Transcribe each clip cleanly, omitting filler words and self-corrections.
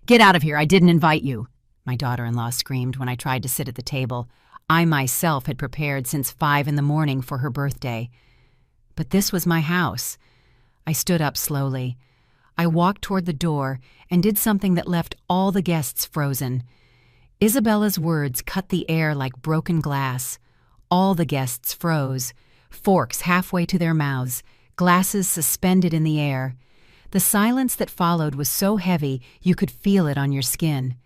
"Get out of here, I didn't invite you," my daughter-in-law screamed when I tried to sit at the table I myself had prepared since 5 in the morning for her birthday. But this was my house. I stood up slowly. I walked toward the door and did something that left all the guests frozen. Isabella's words cut the air like broken glass. All the guests froze, forks halfway to their mouths, glasses suspended in the air. The silence that followed was so heavy you could feel it on your skin.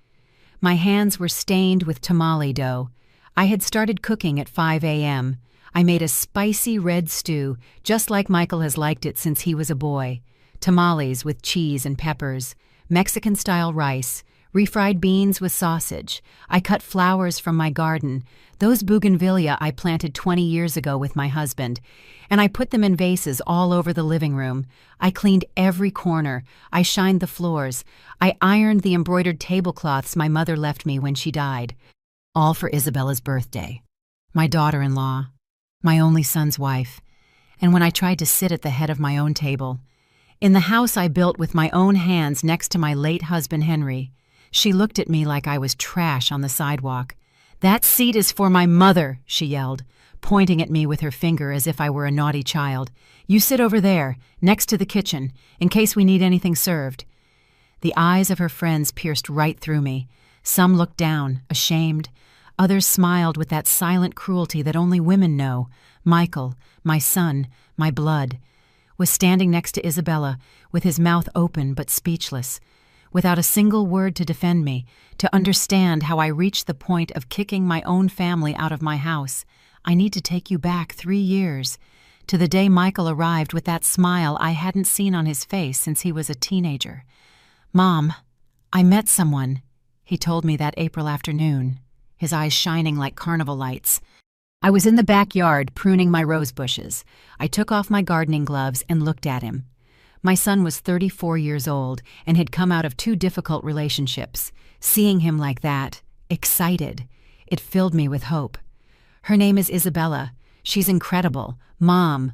My hands were stained with tamale dough. I had started cooking at 5 a.m. I made a spicy red stew, just like Michael has liked it since he was a boy. Tamales with cheese and peppers, Mexican-style rice, refried beans with sausage. I cut flowers from my garden, those bougainvillea I planted 20 years ago with my husband, and I put them in vases all over the living room. I cleaned every corner. I shined the floors. I ironed the embroidered tablecloths my mother left me when she died. All for Isabella's birthday. My daughter-in-law. My only son's wife. And when I tried to sit at the head of my own table, in the house I built with my own hands next to my late husband Henry, she looked at me like I was trash on the sidewalk. "That seat is for my mother," she yelled, pointing at me with her finger as if I were a naughty child. "You sit over there, next to the kitchen, in case we need anything served." The eyes of her friends pierced right through me. Some looked down, ashamed. Others smiled with that silent cruelty that only women know. Michael, my son, my blood, was standing next to Isabella, with his mouth open but speechless, without a single word to defend me, to understand how I reached the point of kicking my own family out of my house. I need to take you back 3 years, to the day Michael arrived with that smile I hadn't seen on his face since he was a teenager. "Mom, I met someone," he told me that April afternoon, his eyes shining like carnival lights. I was in the backyard pruning my rose bushes. I took off my gardening gloves and looked at him. My son was 34 years old and had come out of 2 difficult relationships. Seeing him like that, excited, it filled me with hope. "Her name is Isabella. She's incredible. Mom.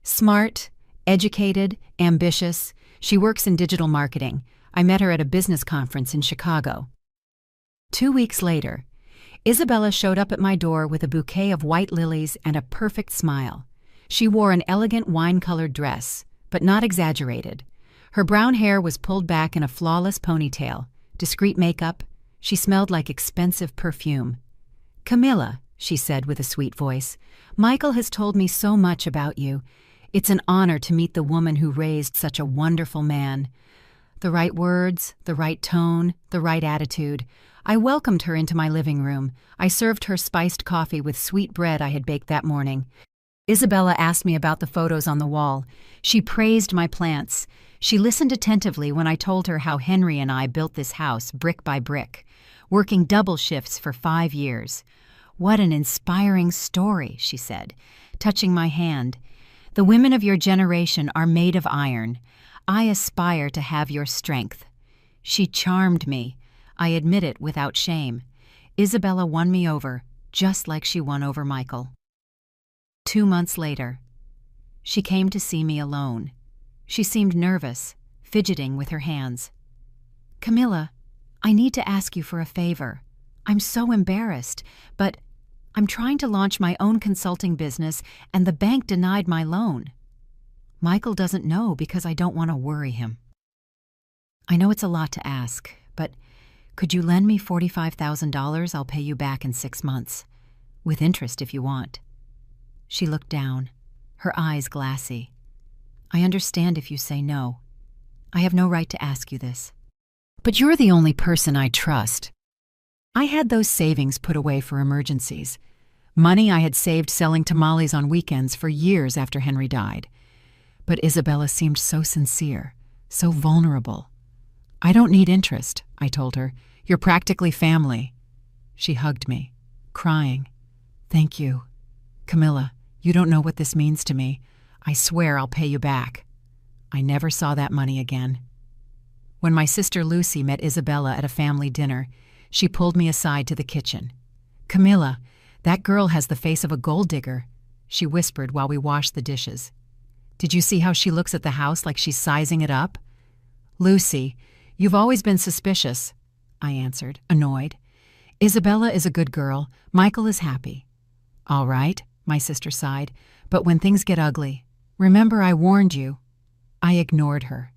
Smart, educated, ambitious. She works in digital marketing. I met her at a business conference in Chicago." 2 weeks later, Isabella showed up at my door with a bouquet of white lilies and a perfect smile. She wore an elegant wine-colored dress, but not exaggerated. Her brown hair was pulled back in a flawless ponytail, discreet makeup. She smelled like expensive perfume. "Camilla," she said with a sweet voice, "Michael has told me so much about you. It's an honor to meet the woman who raised such a wonderful man." The right words, the right tone, the right attitude. I welcomed her into my living room. I served her spiced coffee with sweet bread I had baked that morning. Isabella asked me about the photos on the wall. She praised my plants. She listened attentively when I told her how Henry and I built this house brick by brick, working double shifts for 5 years. "What an inspiring story," she said, touching my hand. "The women of your generation are made of iron. I aspire to have your strength." She charmed me. I admit it without shame. Isabella won me over, just like she won over Michael. 2 months later, she came to see me alone. She seemed nervous, fidgeting with her hands. "Camilla, I need to ask you for a favor. I'm so embarrassed, but I'm trying to launch my own consulting business and the bank denied my loan. Michael doesn't know because I don't want to worry him. I know it's a lot to ask, but could you lend me $45,000? I'll pay you back in 6 months. With interest if you want." She looked down, her eyes glassy. "I understand if you say no. I have no right to ask you this. But you're the only person I trust." I had those savings put away for emergencies. Money I had saved selling tamales on weekends for years after Henry died. But Isabella seemed so sincere, so vulnerable. "I don't need interest," I told her. "You're practically family." She hugged me, crying. "Thank you. Camilla, you don't know what this means to me. I swear I'll pay you back." I never saw that money again. When my sister Lucy met Isabella at a family dinner, she pulled me aside to the kitchen. "Camilla, that girl has the face of a gold digger," she whispered while we washed the dishes. "Did you see how she looks at the house like she's sizing it up? Lucy, You've always been suspicious, I answered, annoyed. Isabella is a good girl. Michael is happy. All right, my sister sighed, but when things get ugly, remember I warned you. I ignored her.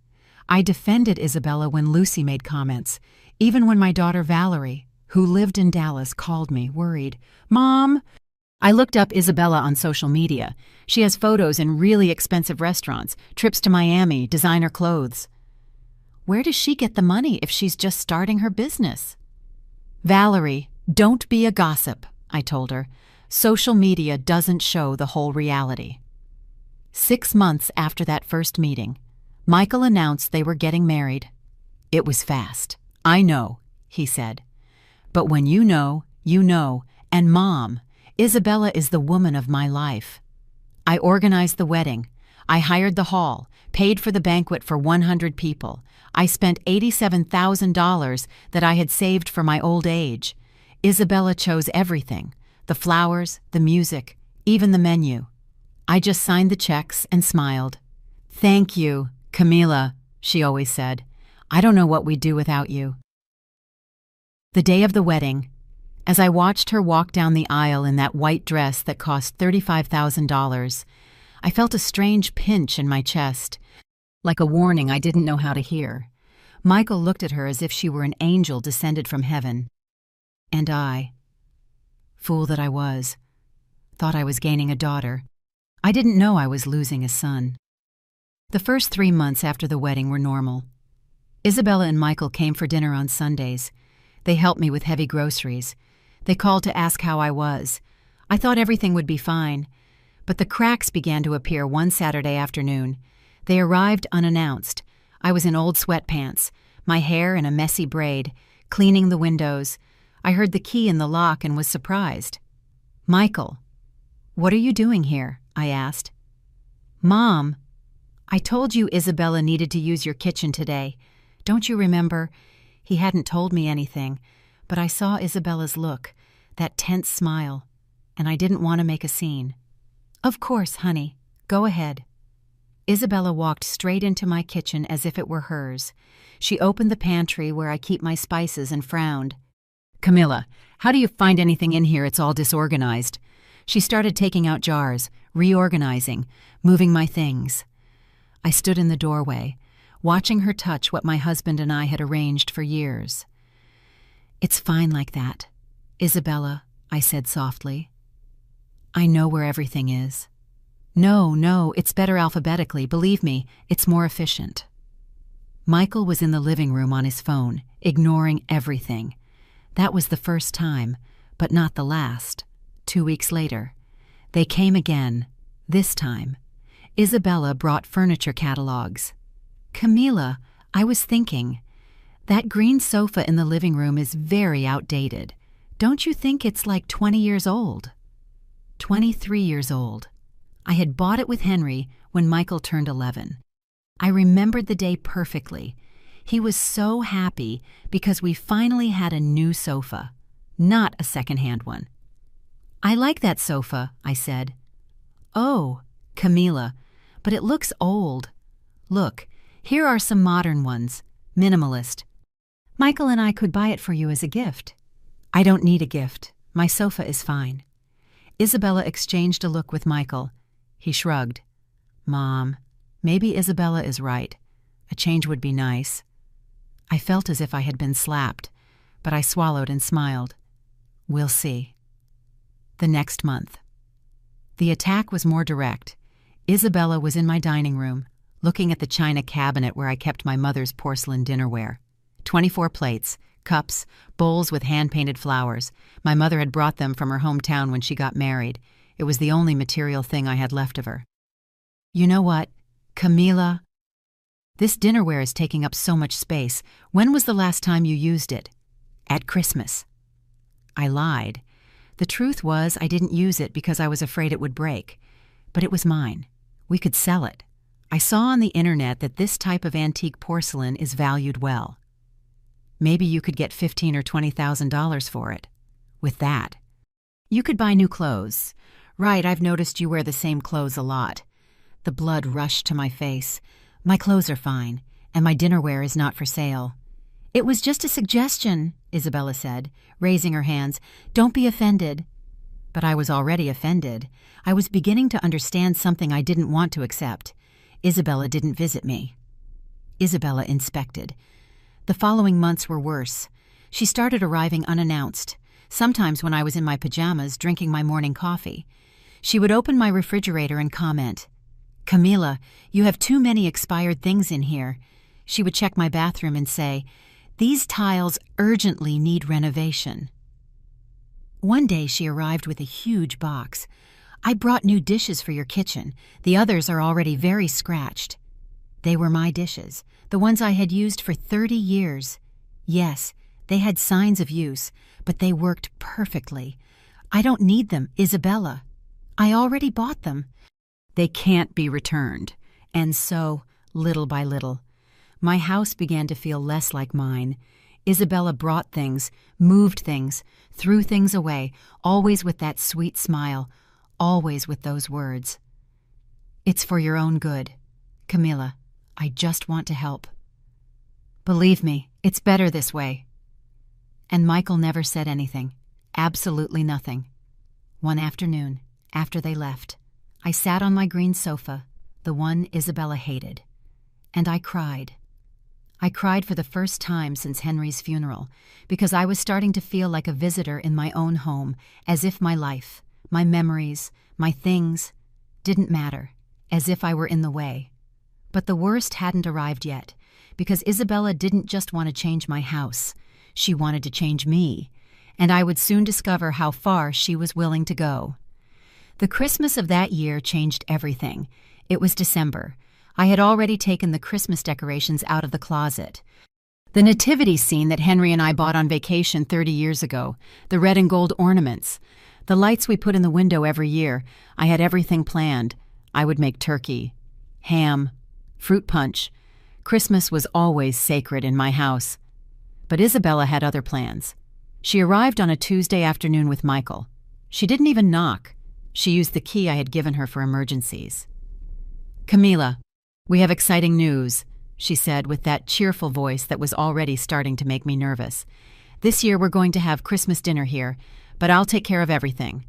I defended Isabella when Lucy made comments, even when my daughter Valerie, who lived in Dallas, called me, worried. Mom! I looked up Isabella on social media. She has photos in really expensive restaurants, trips to Miami, designer clothes. Where does she get the money if she's just starting her business? Valerie, don't be a gossip, I told her. Social media doesn't show the whole reality. 6 months after that first meeting, Michael announced they were getting married. It was fast. I know, he said. But when you know, and Mom, Isabella is the woman of my life. I organized the wedding. I hired the hall, paid for the banquet for 100 people. I spent $87,000 that I had saved for my old age. Isabella chose everything, the flowers, the music, even the menu. I just signed the checks and smiled. Thank you, Camila, she always said. I don't know what we'd do without you. The day of the wedding, as I watched her walk down the aisle in that white dress that cost $35,000, I felt a strange pinch in my chest, like a warning I didn't know how to hear. Michael looked at her as if she were an angel descended from heaven. And I, fool that I was, thought I was gaining a daughter. I didn't know I was losing a son. The first 3 months after the wedding were normal. Isabella and Michael came for dinner on Sundays. They helped me with heavy groceries. They called to ask how I was. I thought everything would be fine, but the cracks began to appear one Saturday afternoon. They arrived unannounced. I was in old sweatpants, my hair in a messy braid, cleaning the windows. I heard the key in the lock and was surprised. Michael, what are you doing here? I asked. Mom, I told you Isabella needed to use your kitchen today. Don't you remember? He hadn't told me anything, but I saw Isabella's look, that tense smile, and I didn't want to make a scene. Of course, honey. Go ahead. Isabella walked straight into my kitchen as if it were hers. She opened the pantry where I keep my spices and frowned. Camilla, how do you find anything in here? It's all disorganized. She started taking out jars, reorganizing, moving my things. I stood in the doorway, watching her touch what my husband and I had arranged for years. It's fine like that. Isabella, I said softly. I know where everything is. No, it's better alphabetically. Believe me, it's more efficient. Michael was in the living room on his phone, ignoring everything. That was the first time, but not the last. 2 weeks later, they came again. This time, Isabella brought furniture catalogs. Camila, I was thinking, that green sofa in the living room is very outdated. Don't you think it's like 20 years old? 23 years old. I had bought it with Henry when Michael turned 11. I remembered the day perfectly. He was so happy because we finally had a new sofa, not a second-hand one. I like that sofa, I said. Oh, Camila, but it looks old. Look, here are some modern ones, minimalist. Michael and I could buy it for you as a gift. I don't need a gift. My sofa is fine. Isabella exchanged a look with Michael. He shrugged. Mom, maybe Isabella is right. A change would be nice. I felt as if I had been slapped, but I swallowed and smiled. We'll see. The next month. The attack was more direct. Isabella was in my dining room, looking at the china cabinet where I kept my mother's porcelain dinnerware. 24 plates, cups, bowls with hand-painted flowers. My mother had brought them from her hometown when she got married. It was the only material thing I had left of her. You know what, Camila? This dinnerware is taking up so much space. When was the last time you used it? At Christmas. I lied. The truth was I didn't use it because I was afraid it would break. But it was mine. We could sell it. I saw on the internet that this type of antique porcelain is valued well. Maybe you could get $15,000 or $20,000 for it. With that, you could buy new clothes. Right, I've noticed you wear the same clothes a lot. The blood rushed to my face. My clothes are fine, and my dinnerware is not for sale. "It was just a suggestion," Isabella said, raising her hands. "Don't be offended." But I was already offended. I was beginning to understand something I didn't want to accept. Isabella didn't visit me. Isabella inspected. The following months were worse. She started arriving unannounced, sometimes when I was in my pajamas drinking my morning coffee. She would open my refrigerator and comment, "Camila, you have too many expired things in here." She would check my bathroom and say, "These tiles urgently need renovation." One day she arrived with a huge box. "I brought new dishes for your kitchen. The others are already very scratched." They were my dishes, the ones I had used for 30 years. Yes, they had signs of use, but they worked perfectly. "I don't need them, Isabella. I already bought them." "They can't be returned." And so, little by little, my house began to feel less like mine. Isabella brought things, moved things, threw things away, always with that sweet smile, always with those words. "It's for your own good. Camila, I just want to help. Believe me, it's better this way." And Michael never said anything, absolutely nothing. One afternoon, after they left, I sat on my green sofa, the one Isabella hated, and I cried. I cried for the first time since Henry's funeral, because I was starting to feel like a visitor in my own home, as if my life, my memories, my things, didn't matter, as if I were in the way. But the worst hadn't arrived yet, because Isabella didn't just want to change my house. She wanted to change me, and I would soon discover how far she was willing to go. The Christmas of that year changed everything. It was December. I had already taken the Christmas decorations out of the closet. The nativity scene that Henry and I bought on vacation 30 years ago, the red and gold ornaments, the lights we put in the window every year, I had everything planned. I would make turkey, ham, fruit punch. Christmas was always sacred in my house. But Isabella had other plans. She arrived on a Tuesday afternoon with Michael. She didn't even knock. She used the key I had given her for emergencies. "Camila, we have exciting news," she said with that cheerful voice that was already starting to make me nervous. "This year we're going to have Christmas dinner here, but I'll take care of everything."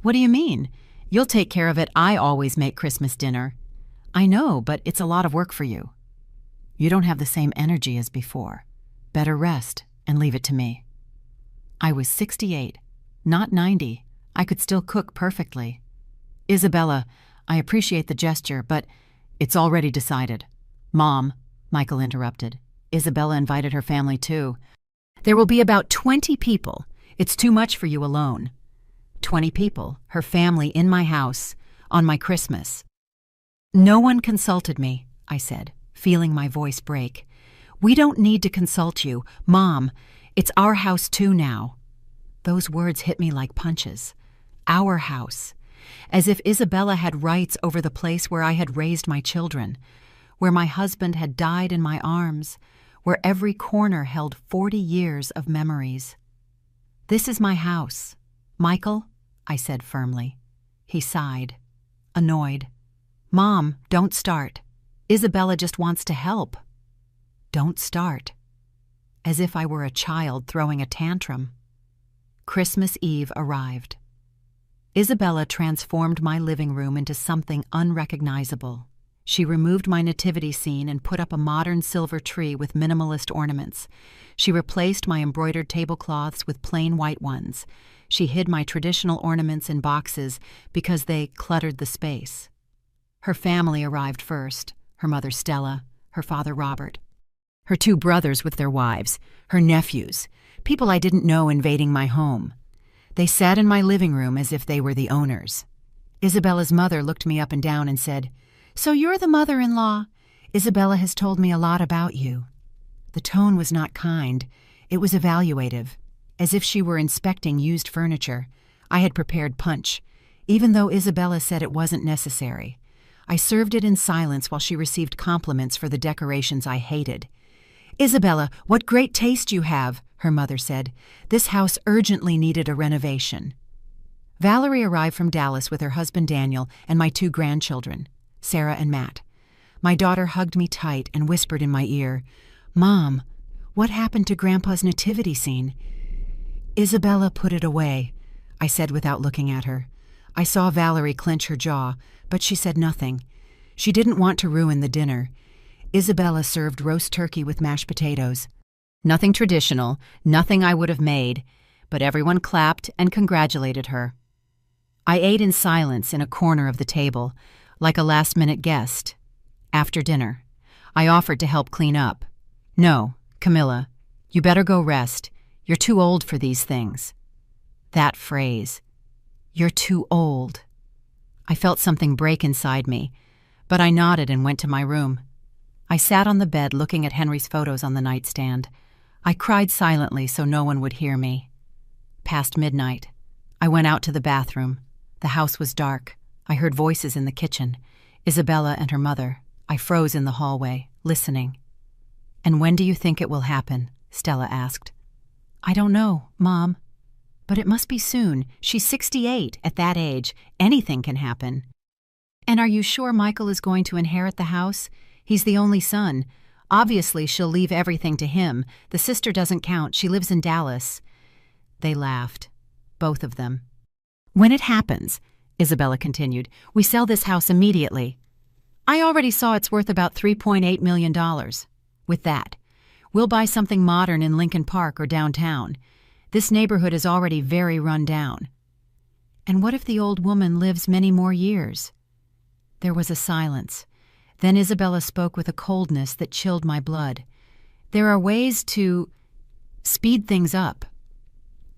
"What do you mean? You'll take care of it. I always make Christmas dinner." "I know, but it's a lot of work for you." "You don't have the same energy as before. Better rest and leave it to me." I was 68, not 90. I could still cook perfectly. "Isabella, I appreciate the gesture, but it's already decided." "Mom," Michael interrupted. "Isabella invited her family too." "There will be about 20 people. It's too much for you alone." 20 people, her family in my house, on my Christmas. "No one consulted me," I said, feeling my voice break. "We don't need to consult you. Mom, it's our house too now." Those words hit me like punches. Our house. As if Isabella had rights over the place where I had raised my children, where my husband had died in my arms, where every corner held 40 years of memories. "This is my house. Michael," I said firmly. He sighed, annoyed. "Mom, don't start. Isabella just wants to help." Don't start. As if I were a child throwing a tantrum. Christmas Eve arrived. Isabella transformed my living room into something unrecognizable. She removed my nativity scene and put up a modern silver tree with minimalist ornaments. She replaced my embroidered tablecloths with plain white ones. She hid my traditional ornaments in boxes because they cluttered the space. Her family arrived first, her mother Stella, her father Robert, her 2 brothers with their wives, her nephews, people I didn't know invading my home. They sat in my living room as if they were the owners. Isabella's mother looked me up and down and said, "So you're the mother-in-law? Isabella has told me a lot about you." The tone was not kind. It was evaluative, as if she were inspecting used furniture. I had prepared punch, even though Isabella said it wasn't necessary. I served it in silence while she received compliments for the decorations I hated. "Isabella, what great taste you have," her mother said. "This house urgently needed a renovation." Valerie arrived from Dallas with her husband Daniel and my 2 grandchildren, Sarah and Matt. My daughter hugged me tight and whispered in my ear, "Mom, What happened to Grandpa's nativity scene? Isabella put it away, I said without looking at her. I saw Valerie clench her jaw, but she said nothing. She didn't want to ruin the dinner. Isabella served roast turkey with mashed potatoes. Nothing traditional, nothing I would have made, but everyone clapped and congratulated her. I ate in silence in a corner of the table, like a last-minute guest. After dinner, I offered to help clean up. "No, Camilla, you better go rest. You're too old for these things." That phrase, "You're too old." I felt something break inside me, but I nodded and went to my room. I sat on the bed looking at Henry's photos on the nightstand. I cried silently so no one would hear me. Past midnight, I went out to the bathroom. The house was dark. I heard voices in the kitchen. Isabella and her mother. I froze in the hallway, listening. "And when do you think it will happen?" Stella asked. "I don't know, Mom. But it must be soon. She's 68. At that age, anything can happen." "And are you sure Michael is going to inherit the house? He's the only son. Obviously, she'll leave everything to him. The sister doesn't count. She lives in Dallas." They laughed. Both of them. "When it happens," Isabella continued, "we sell this house immediately. I already saw it's worth about $3.8 million. With that, we'll buy something modern in Lincoln Park or downtown. This neighborhood is already very run down." "And what if the old woman lives many more years?" There was a silence. Then Isabella spoke with a coldness that chilled my blood. "There are ways to speed things up.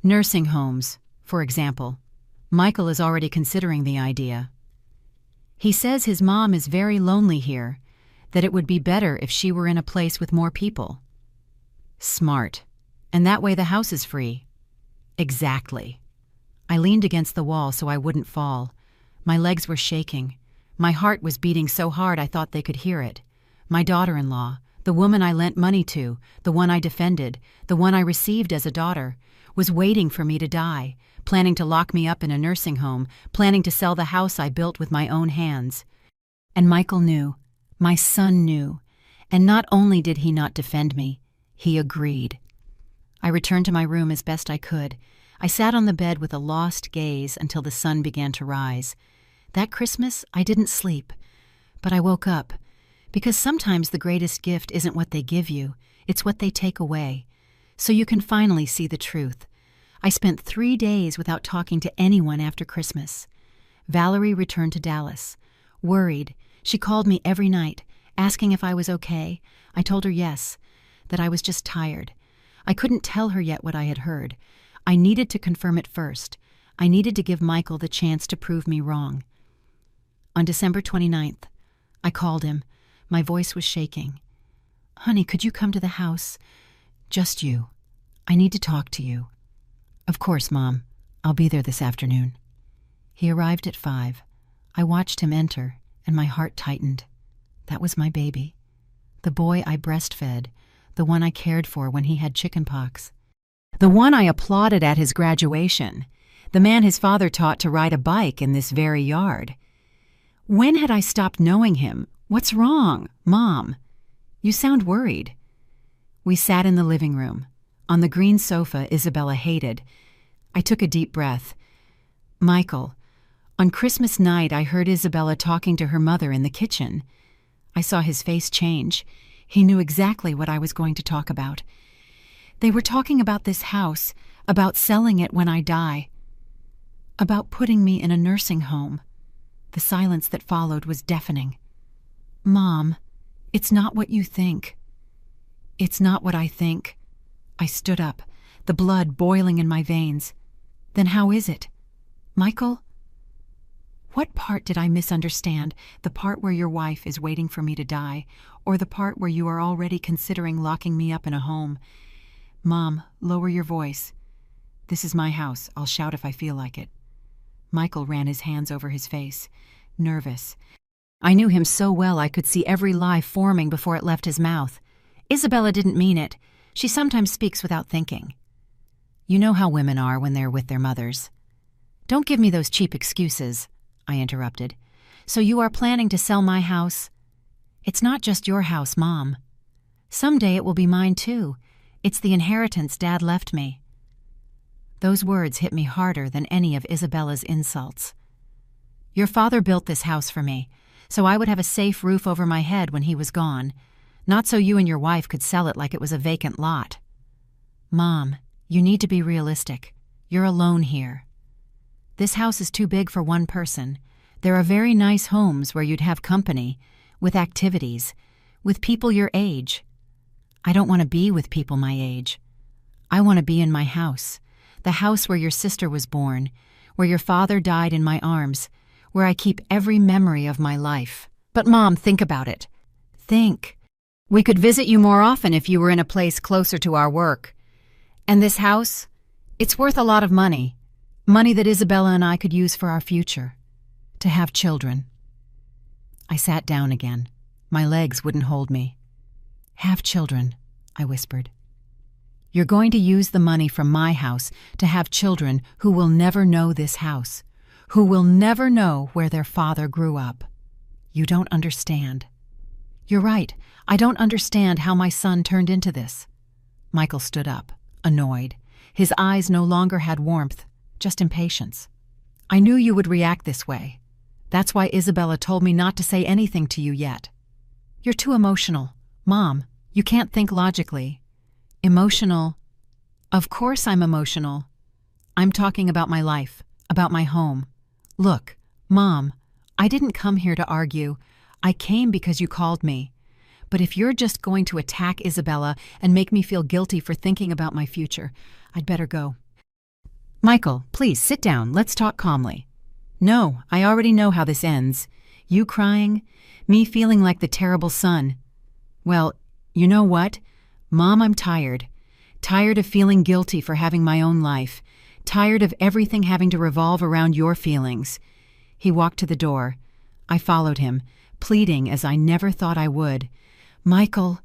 Nursing homes, for example. Michael is already considering the idea. He says his mom is very lonely here, that it would be better if she were in a place with more people." "Smart. And that way the house is free." "Exactly." I leaned against the wall so I wouldn't fall. My legs were shaking. My heart was beating so hard I thought they could hear it. My daughter-in-law, the woman I lent money to, the one I defended, the one I received as a daughter, was waiting for me to die, planning to lock me up in a nursing home, planning to sell the house I built with my own hands. And Michael knew. My son knew. And not only did he not defend me, he agreed. I returned to my room as best I could. I sat on the bed with a lost gaze until the sun began to rise. That Christmas, I didn't sleep, but I woke up, because sometimes the greatest gift isn't what they give you, it's what they take away, so you can finally see the truth. I spent 3 days without talking to anyone after Christmas. Valerie returned to Dallas. Worried, she called me every night, asking if I was okay. I told her yes, that I was just tired. I couldn't tell her yet what I had heard. I needed to confirm it first. I needed to give Michael the chance to prove me wrong. On December 29th, I called him. My voice was shaking. "Honey, could you come to the house? Just you. I need to talk to you." "Of course, Mom. I'll be there this afternoon." He arrived at 5. I watched him enter, and my heart tightened. That was my baby. The boy I breastfed, the one I cared for when he had chickenpox. The one I applauded at his graduation, the man his father taught to ride a bike in this very yard. When had I stopped knowing him? "What's wrong, Mom? You sound worried." We sat in the living room. On the green sofa Isabella hated. I took a deep breath. "Michael, on Christmas night I heard Isabella talking to her mother in the kitchen." I saw his face change. He knew exactly what I was going to talk about. "They were talking about this house, about selling it when I die, about putting me in a nursing home." The silence that followed was deafening. "Mom, it's not what you think." "It's not what I think." I stood up, the blood boiling in my veins. "Then how is it? Michael?" "What part did I misunderstand? The part where your wife is waiting for me to die, or the part where you are already considering locking me up in a home?" "Mom, lower your voice. This is my house. I'll shout if I feel like it." Michael ran his hands over his face, nervous. I knew him so well I could see every lie forming before it left his mouth. Isabella didn't mean it. She sometimes speaks without thinking. You know how women are when they're with their mothers. "Don't give me those cheap excuses," I interrupted. "So you are planning to sell my house?" "It's not just your house, Mom. Someday it will be mine too, It's the inheritance Dad left me." Those words hit me harder than any of Isabella's insults. "Your father built this house for me, so I would have a safe roof over my head when he was gone, not so you and your wife could sell it like it was a vacant lot." "Mom, you need to be realistic. You're alone here. This house is too big for one person. There are very nice homes where you'd have company, with activities, with people your age. I don't want to be with people my age. I want to be in my house, the house where your sister was born, where your father died in my arms, where I keep every memory of my life." "But Mom, think about it. Think. We could visit you more often if you were in a place closer to our work. And this house, it's worth a lot of money. Money that Isabella and I could use for our future. To have children." I sat down again. My legs wouldn't hold me. "Have children," I whispered. "You're going to use the money from my house to have children who will never know this house, who will never know where their father grew up. You don't understand." "You're right. I don't understand how my son turned into this." Michael stood up, annoyed. His eyes no longer had warmth, just impatience. "I knew you would react this way. That's why Isabella told me not to say anything to you yet. You're too emotional. Mom, you can't think logically." "Emotional? Of course I'm emotional. I'm talking about my life, about my home. Look, Mom, I didn't come here to argue. I came because you called me. But if you're just going to attack Isabella and make me feel guilty for thinking about my future, I'd better go." "Michael, please sit down. Let's talk calmly." "No, I already know how this ends. You crying, me feeling like the terrible son. Well, you know what? Mom, I'm tired. Tired of feeling guilty for having my own life. Tired of everything having to revolve around your feelings." He walked to the door. I followed him, pleading as I never thought I would. "Michael,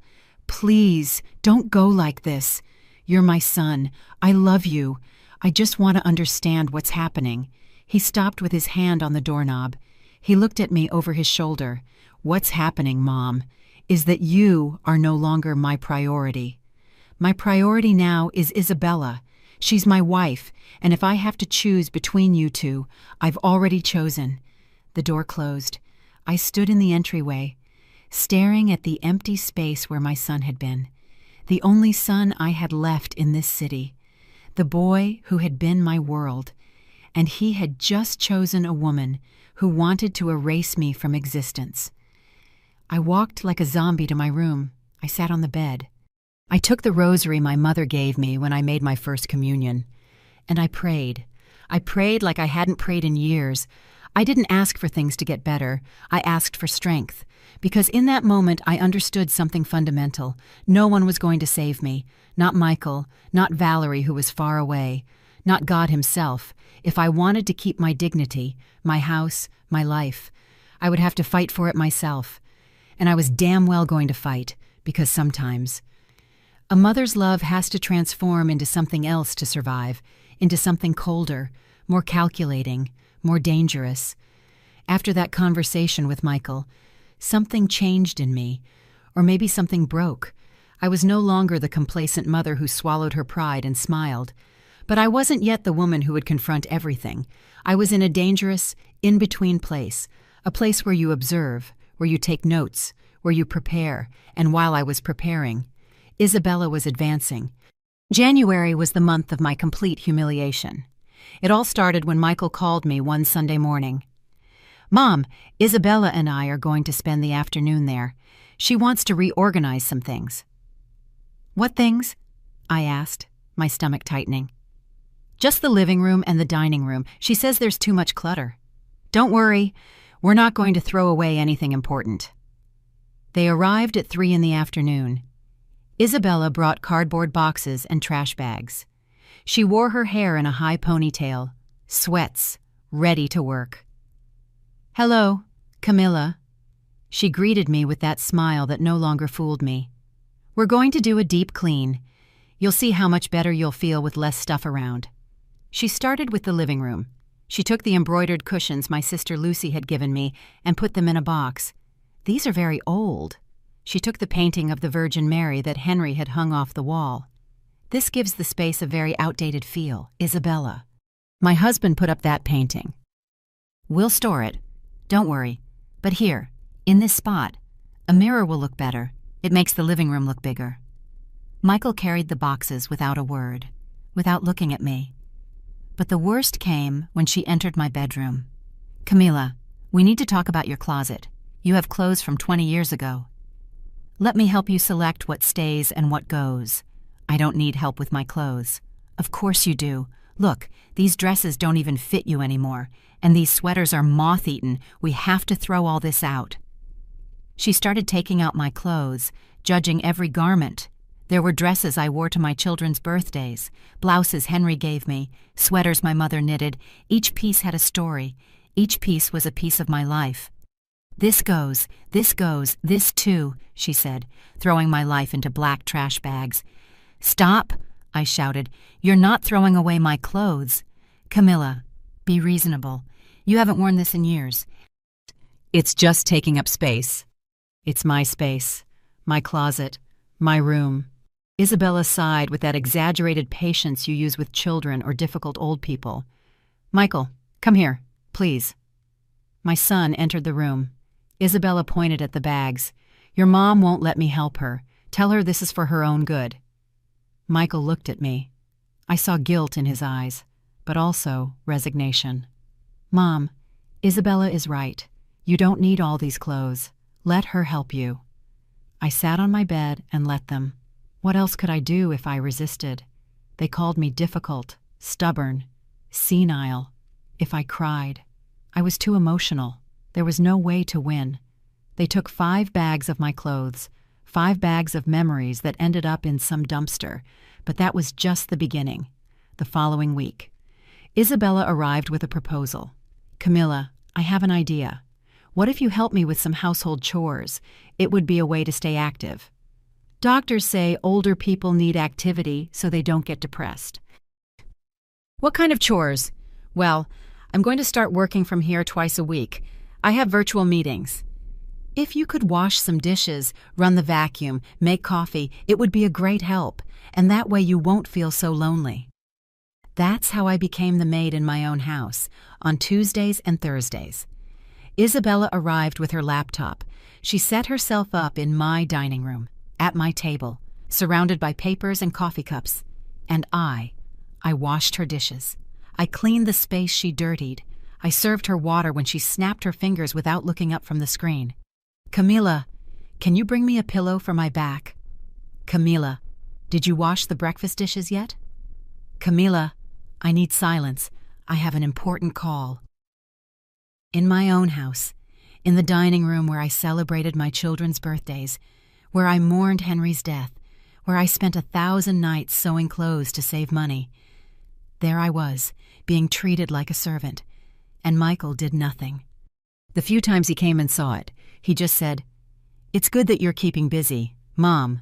please, don't go like this. You're my son. I love you. I just want to understand what's happening." He stopped with his hand on the doorknob. He looked at me over his shoulder. "What's happening, Mom, is that you are no longer my priority. My priority now is Isabella. She's my wife, and if I have to choose between you two, I've already chosen." The door closed. I stood in the entryway, staring at the empty space where my son had been, the only son I had left in this city, the boy who had been my world, and he had just chosen a woman who wanted to erase me from existence. I walked like a zombie to my room. I sat on the bed. I took the rosary my mother gave me when I made my first communion, and I prayed. I prayed like I hadn't prayed in years. I didn't ask for things to get better. I asked for strength, because in that moment I understood something fundamental. No one was going to save me. Not Michael, not Valerie, who was far away, not God himself. If I wanted to keep my dignity, my house, my life, I would have to fight for it myself. And I was damn well going to fight, because sometimes a mother's love has to transform into something else to survive, into something colder, more calculating, more dangerous. After that conversation with Michael, something changed in me, or maybe something broke. I was no longer the complacent mother who swallowed her pride and smiled. But I wasn't yet the woman who would confront everything. I was in a dangerous, in-between place, a place where you observe, where you take notes, where you prepare, and while I was preparing, Isabella was advancing. January was the month of my complete humiliation. It all started when Michael called me one Sunday morning. "Mom, Isabella and I are going to spend the afternoon there. She wants to reorganize some things." "What things?" I asked, my stomach tightening. "Just the living room and the dining room. She says there's too much clutter." "Don't worry, we're not going to throw away anything important." They arrived at 3 in the afternoon. Isabella brought cardboard boxes and trash bags. She wore her hair in a high ponytail, sweats, ready to work. "Hello, Camilla." She greeted me with that smile that no longer fooled me. "We're going to do a deep clean. You'll see how much better you'll feel with less stuff around." She started with the living room. She took the embroidered cushions my sister Lucy had given me and put them in a box. "These are very old." She took the painting of the Virgin Mary that Henry had hung off the wall. This gives the space a very outdated feel. Isabella. My husband put up that painting. We'll store it. Don't worry. But here, in this spot, a mirror will look better. It makes the living room look bigger. Michael carried the boxes without a word, without looking at me. But the worst came when she entered my bedroom. Camila, we need to talk about your closet. You have clothes from 20 years ago. Let me help you select what stays and what goes. I don't need help with my clothes. Of course you do. Look, these dresses don't even fit you anymore, and these sweaters are moth-eaten. We have to throw all this out. She started taking out my clothes, judging every garment. There were dresses I wore to my children's birthdays, blouses Henry gave me, sweaters my mother knitted. Each piece had a story. Each piece was a piece of my life. This goes, this too, she said, throwing my life into black trash bags. Stop, I shouted. You're not throwing away my clothes. Camila, be reasonable. You haven't worn this in years. It's just taking up space. It's my space, my closet, my room. Isabella sighed with that exaggerated patience you use with children or difficult old people. Michael, come here, please. My son entered the room. Isabella pointed at the bags. Your mom won't let me help her. Tell her this is for her own good. Michael looked at me. I saw guilt in his eyes, but also resignation. Mom, Isabella is right. You don't need all these clothes. Let her help you. I sat on my bed and let them. What else could I do if I resisted? They called me difficult, stubborn, senile. If I cried, I was too emotional. There was no way to win. They took 5 bags of my clothes, 5 bags of memories that ended up in some dumpster, but that was just the beginning. The following week, Isabella arrived with a proposal. Camila, I have an idea. What if you help me with some household chores? It would be a way to stay active. Doctors say older people need activity so they don't get depressed. What kind of chores? Well, I'm going to start working from here twice a week. I have virtual meetings. If you could wash some dishes, run the vacuum, make coffee, it would be a great help, and that way you won't feel so lonely. That's how I became the maid in my own house, on Tuesdays and Thursdays. Isabella arrived with her laptop. She set herself up in my dining room, at my table, surrounded by papers and coffee cups. And I washed her dishes. I cleaned the space she dirtied. I served her water when she snapped her fingers without looking up from the screen. Camila, can you bring me a pillow for my back? Camila, did you wash the breakfast dishes yet? Camila, I need silence. I have an important call. In my own house, in the dining room where I celebrated my children's birthdays, where I mourned Henry's death, where I spent 1,000 nights sewing clothes to save money. There I was, being treated like a servant, and Michael did nothing. The few times he came and saw it, he just said, "It's good that you're keeping busy, Mom."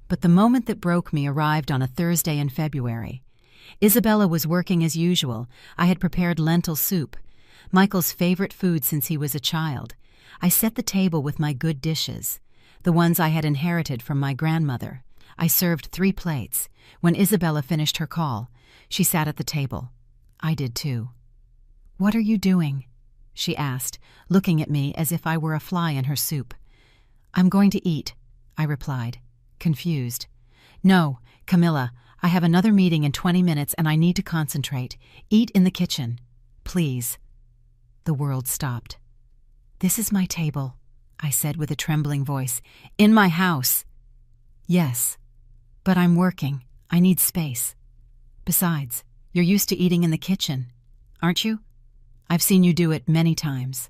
But the moment that broke me arrived on a Thursday in February. Isabella was working as usual. I had prepared lentil soup, Michael's favorite food since he was a child. I set the table with my good dishes, the ones I had inherited from my grandmother. I served 3 plates. When Isabella finished her call, she sat at the table. I did too. "What are you doing?" she asked, looking at me as if I were a fly in her soup. "I'm going to eat," I replied, confused. "No, Camila, I have another meeting in 20 minutes and I need to concentrate. Eat in the kitchen, please." The world stopped. "This is my table," I said with a trembling voice. "In my house." "Yes, but I'm working. I need space. Besides, you're used to eating in the kitchen, aren't you? I've seen you do it many times."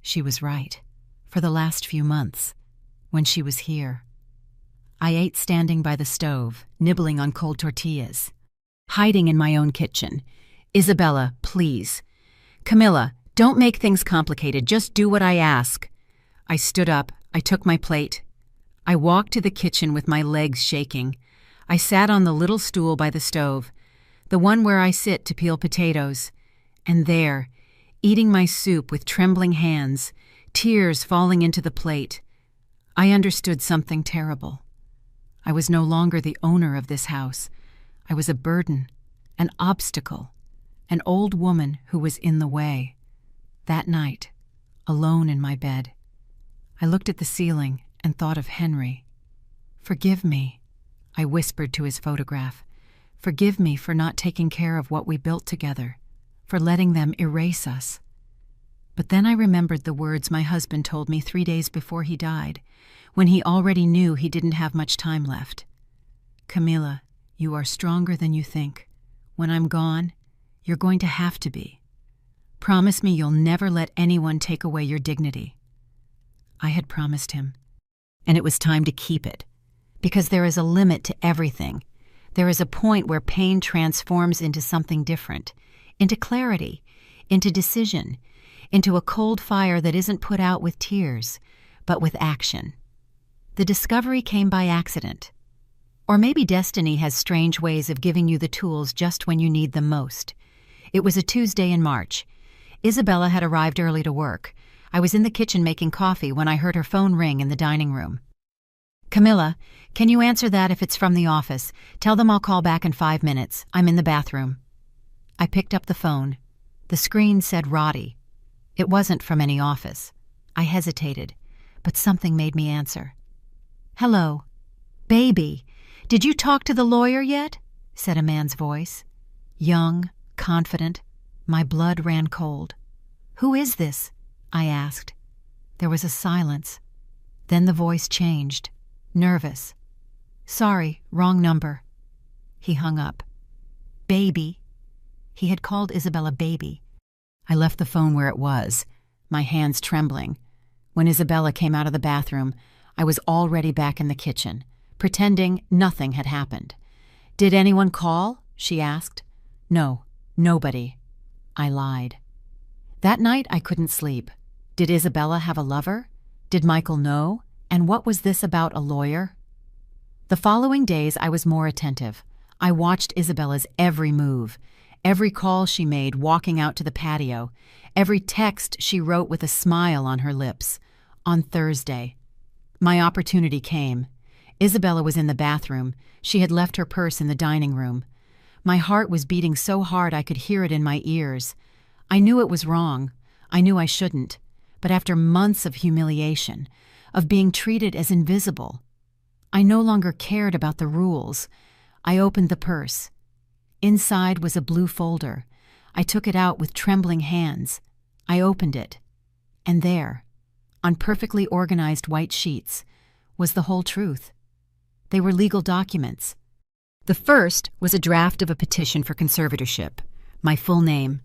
She was right. For the last few months, when she was here. I ate standing by the stove, nibbling on cold tortillas, hiding in my own kitchen. "Isabella, please." "Camila, don't make things complicated. Just do what I ask." I stood up. I took my plate. I walked to the kitchen with my legs shaking. I sat on the little stool by the stove, the one where I sit to peel potatoes. And there, eating my soup with trembling hands, tears falling into the plate, I understood something terrible. I was no longer the owner of this house. I was a burden, an obstacle, an old woman who was in the way. That night, alone in my bed, I looked at the ceiling and thought of Henry. "Forgive me," I whispered to his photograph. "Forgive me for not taking care of what we built together, for letting them erase us." But then I remembered the words my husband told me 3 days before he died, when he already knew he didn't have much time left. "Camila, you are stronger than you think. When I'm gone, you're going to have to be. Promise me you'll never let anyone take away your dignity." I had promised him, and it was time to keep it. Because there is a limit to everything. There is a point where pain transforms into something different, into clarity, into decision, into a cold fire that isn't put out with tears, but with action. The discovery came by accident. Or maybe destiny has strange ways of giving you the tools just when you need them most. It was a Tuesday in March. Isabella had arrived early to work. I was in the kitchen making coffee when I heard her phone ring in the dining room. "Camila, can you answer that if it's from the office? Tell them I'll call back in 5 minutes. I'm in the bathroom." I picked up the phone. The screen said Roddy. It wasn't from any office. I hesitated, but something made me answer. "Hello. Baby, did you talk to the lawyer yet?" said a man's voice. Young, confident, my blood ran cold. "Who is this?" I asked. There was a silence. Then the voice changed, nervous. "Sorry, wrong number." He hung up. "Baby." He had called Isabella baby. I left the phone where it was, my hands trembling. When Isabella came out of the bathroom, I was already back in the kitchen, pretending nothing had happened. "Did anyone call?" she asked. "No, nobody." I lied. That night I couldn't sleep. Did Isabella have a lover? Did Michael know? And what was this about a lawyer? The following days I was more attentive. I watched Isabella's every move, every call she made walking out to the patio, every text she wrote with a smile on her lips. On Thursday, my opportunity came. Isabella was in the bathroom. She had left her purse in the dining room. My heart was beating so hard I could hear it in my ears. I knew it was wrong. I knew I shouldn't. But after months of humiliation, of being treated as invisible, I no longer cared about the rules. I opened the purse. Inside was a blue folder. I took it out with trembling hands. I opened it. And there, on perfectly organized white sheets, was the whole truth. They were legal documents. The first was a draft of a petition for conservatorship. My full name,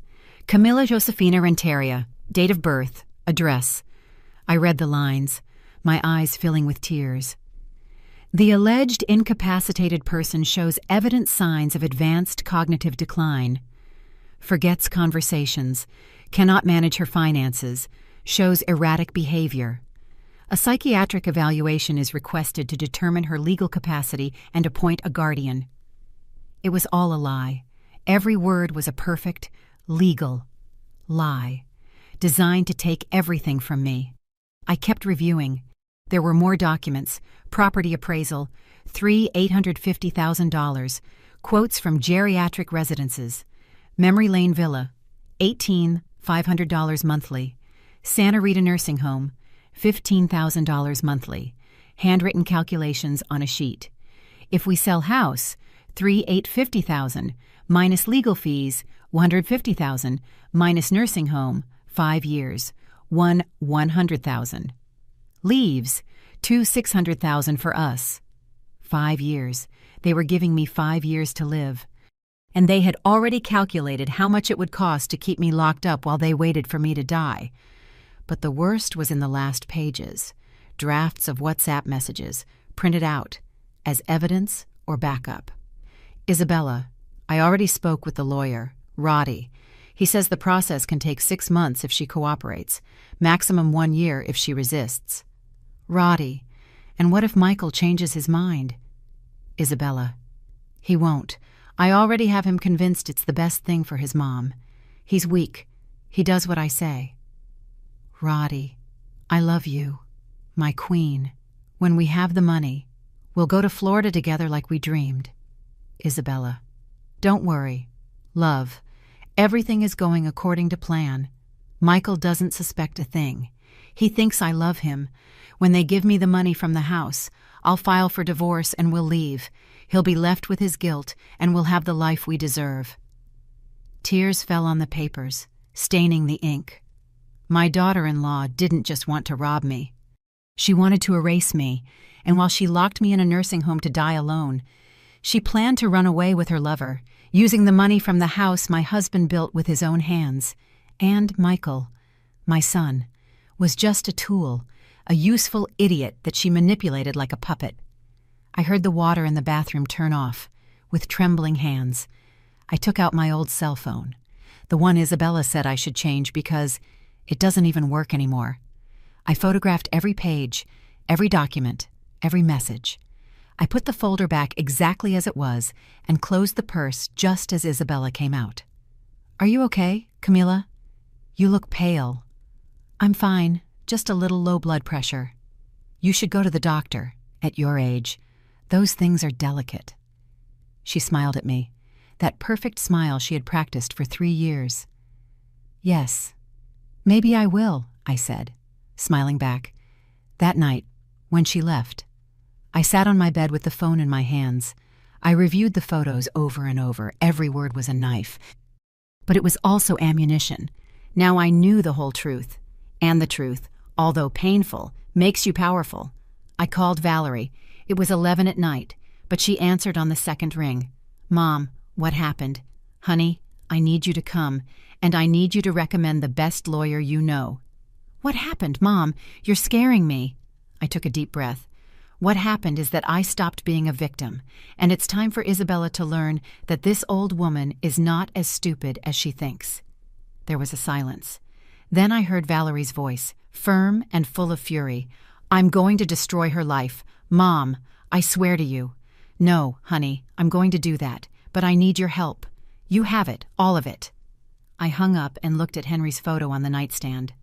Camila Josefina Renteria, date of birth, address. I read the lines, my eyes filling with tears. The alleged incapacitated person shows evident signs of advanced cognitive decline. Forgets conversations, cannot manage her finances, shows erratic behavior. A psychiatric evaluation is requested to determine her legal capacity and appoint a guardian. It was all a lie. Every word was a perfect, legal lie, designed to take everything from me. I kept reviewing. There were more documents, property appraisal, $3 $850,000, quotes from geriatric residences, Memory Lane Villa, $18 $500 monthly, Santa Rita Nursing Home, $15,000 monthly, handwritten calculations on a sheet. If we sell house, $3 $850,000, minus legal fees, $150,000, minus nursing home, 5 years, $100,000. Leaves, $2 $600,000 for us. 5 years. They were giving me 5 years to live. And they had already calculated how much it would cost to keep me locked up while they waited for me to die. But the worst was in the last pages. Drafts of WhatsApp messages, printed out, as evidence or backup. "Isabella, I already spoke with the lawyer, Roddy. He says the process can take 6 months if she cooperates, maximum 1 year if she resists." "Roddy, and what if Michael changes his mind?" "Isabella, he won't. I already have him convinced it's the best thing for his mom. He's weak. He does what I say." "Roddy, I love you, my queen. When we have the money, we'll go to Florida together like we dreamed." "Isabella, Don't worry. Love, everything is going according to plan. Michael doesn't suspect a thing. He thinks I love him. When they give me the money from the house, I'll file for divorce and we'll leave. He'll be left with his guilt, and we'll have the life we deserve." Tears fell on the papers, staining the ink. My daughter-in-law didn't just want to rob me. She wanted to erase me, and while she locked me in a nursing home to die alone, she planned to run away with her lover, using the money from the house my husband built with his own hands. And Michael, my son, was just a tool, a useful idiot that she manipulated like a puppet. I heard the water in the bathroom turn off. With trembling hands, I took out my old cell phone, the one Isabella said I should change because it doesn't even work anymore. I photographed every page, every document, every message. I put the folder back exactly as it was and closed the purse just as Isabella came out. "Are you okay, Camilla? You look pale." "I'm fine, just a little low blood pressure." "You should go to the doctor. At your age, those things are delicate." She smiled at me, that perfect smile she had practiced for 3 years. "Yes, maybe I will," I said, smiling back. That night, when she left, I sat on my bed with the phone in my hands. I reviewed the photos over and over. Every word was a knife. But it was also ammunition. Now I knew the whole truth. And the truth, although painful, makes you powerful. I called Valerie. It was 11 at night, but she answered on the second ring. "Mom, what happened? Honey, I need you to come, and I need you to recommend the best lawyer you know." "What happened, Mom? You're scaring me." I took a deep breath. "What happened is that I stopped being a victim, and it's time for Isabella to learn that this old woman is not as stupid as she thinks." There was a silence. Then I heard Valerie's voice, firm and full of fury. "I'm going to destroy her life. Mom, I swear to you." "No, honey, I'm going to do that, but I need your help. You have it, all of it." I hung up and looked at Henry's photo on the nightstand.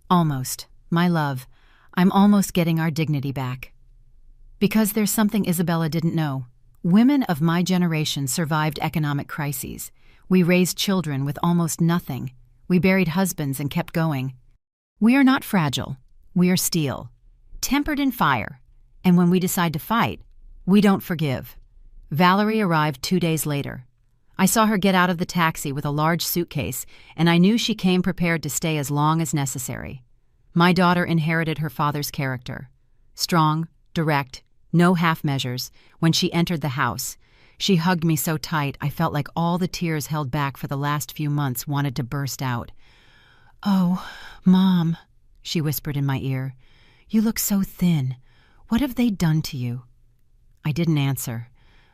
"Almost, my love, I'm almost getting our dignity back." Because there's something Isabella didn't know. Women of my generation survived economic crises. We raised children with almost nothing. We buried husbands and kept going. We are not fragile. We are steel, tempered in fire. And when we decide to fight, we don't forgive. Valerie arrived 2 days later. I saw her get out of the taxi with a large suitcase, and I knew she came prepared to stay as long as necessary. My daughter inherited her father's character. Strong, direct, no half measures. When she entered the house, she hugged me so tight I felt like all the tears held back for the last few months wanted to burst out. "Oh, Mom," she whispered in my ear, "you look so thin. What have they done to you?" I didn't answer.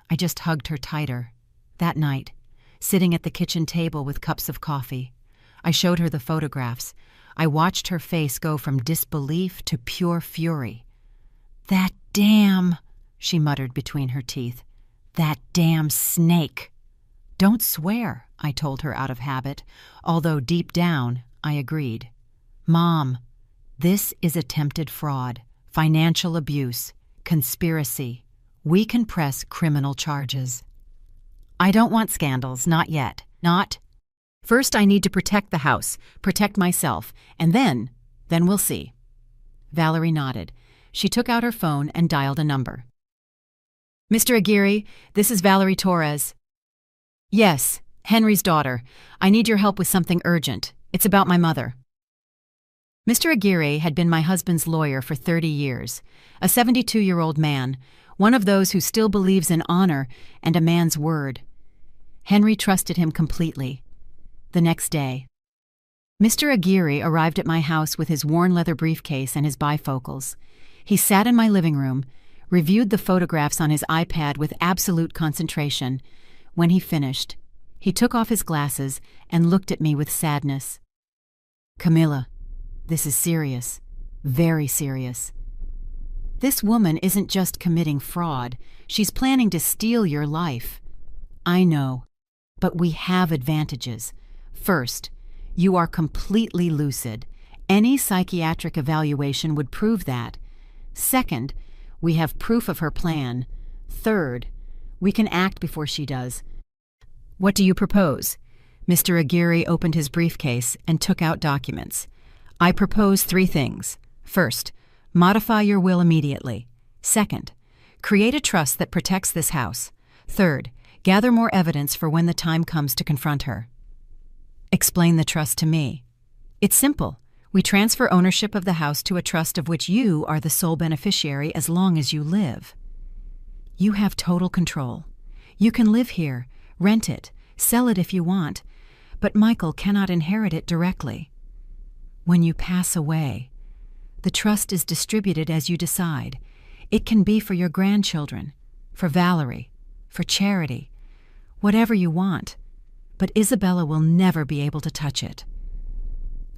I just hugged her tighter. That night, sitting at the kitchen table with cups of coffee, I showed her the photographs. I watched her face go from disbelief to pure fury. "That damn," she muttered between her teeth. "That damn snake." "Don't swear," I told her out of habit, although deep down I agreed. "Mom, this is attempted fraud, financial abuse, conspiracy. We can press criminal charges." "I don't want scandals, not yet. Not. First I need to protect the house, protect myself, and then we'll see." Valerie nodded. She took out her phone and dialed a number. "Mr. Aguirre, this is Valerie Torres." "Yes, Henry's daughter. I need your help with something urgent. It's about my mother." Mr. Aguirre had been my husband's lawyer for 30 years, a 72-year-old man, one of those who still believes in honor and a man's word. Henry trusted him completely. The next day, Mr. Aguirre arrived at my house with his worn leather briefcase and his bifocals. He sat in my living room, reviewed the photographs on his iPad with absolute concentration. When he finished, he took off his glasses and looked at me with sadness. "Camilla, this is serious, very serious. This woman isn't just committing fraud, she's planning to steal your life. I know, but we have advantages. First, you are completely lucid. Any psychiatric evaluation would prove that. Second, we have proof of her plan. Third, we can act before she does. What do you propose? Mr. Aguirre opened his briefcase and took out documents. I propose 3 things. First, modify your will immediately. Second, create a trust that protects this house. Third, gather more evidence for when the time comes to confront her. Explain the trust to me. It's simple. We transfer ownership of the house to a trust of which you are the sole beneficiary as long as you live. You have total control. You can live here, rent it, sell it if you want, but Michael cannot inherit it directly. When you pass away, the trust is distributed as you decide. It can be for your grandchildren, for Valerie, for charity, whatever you want, but Isabella will never be able to touch it.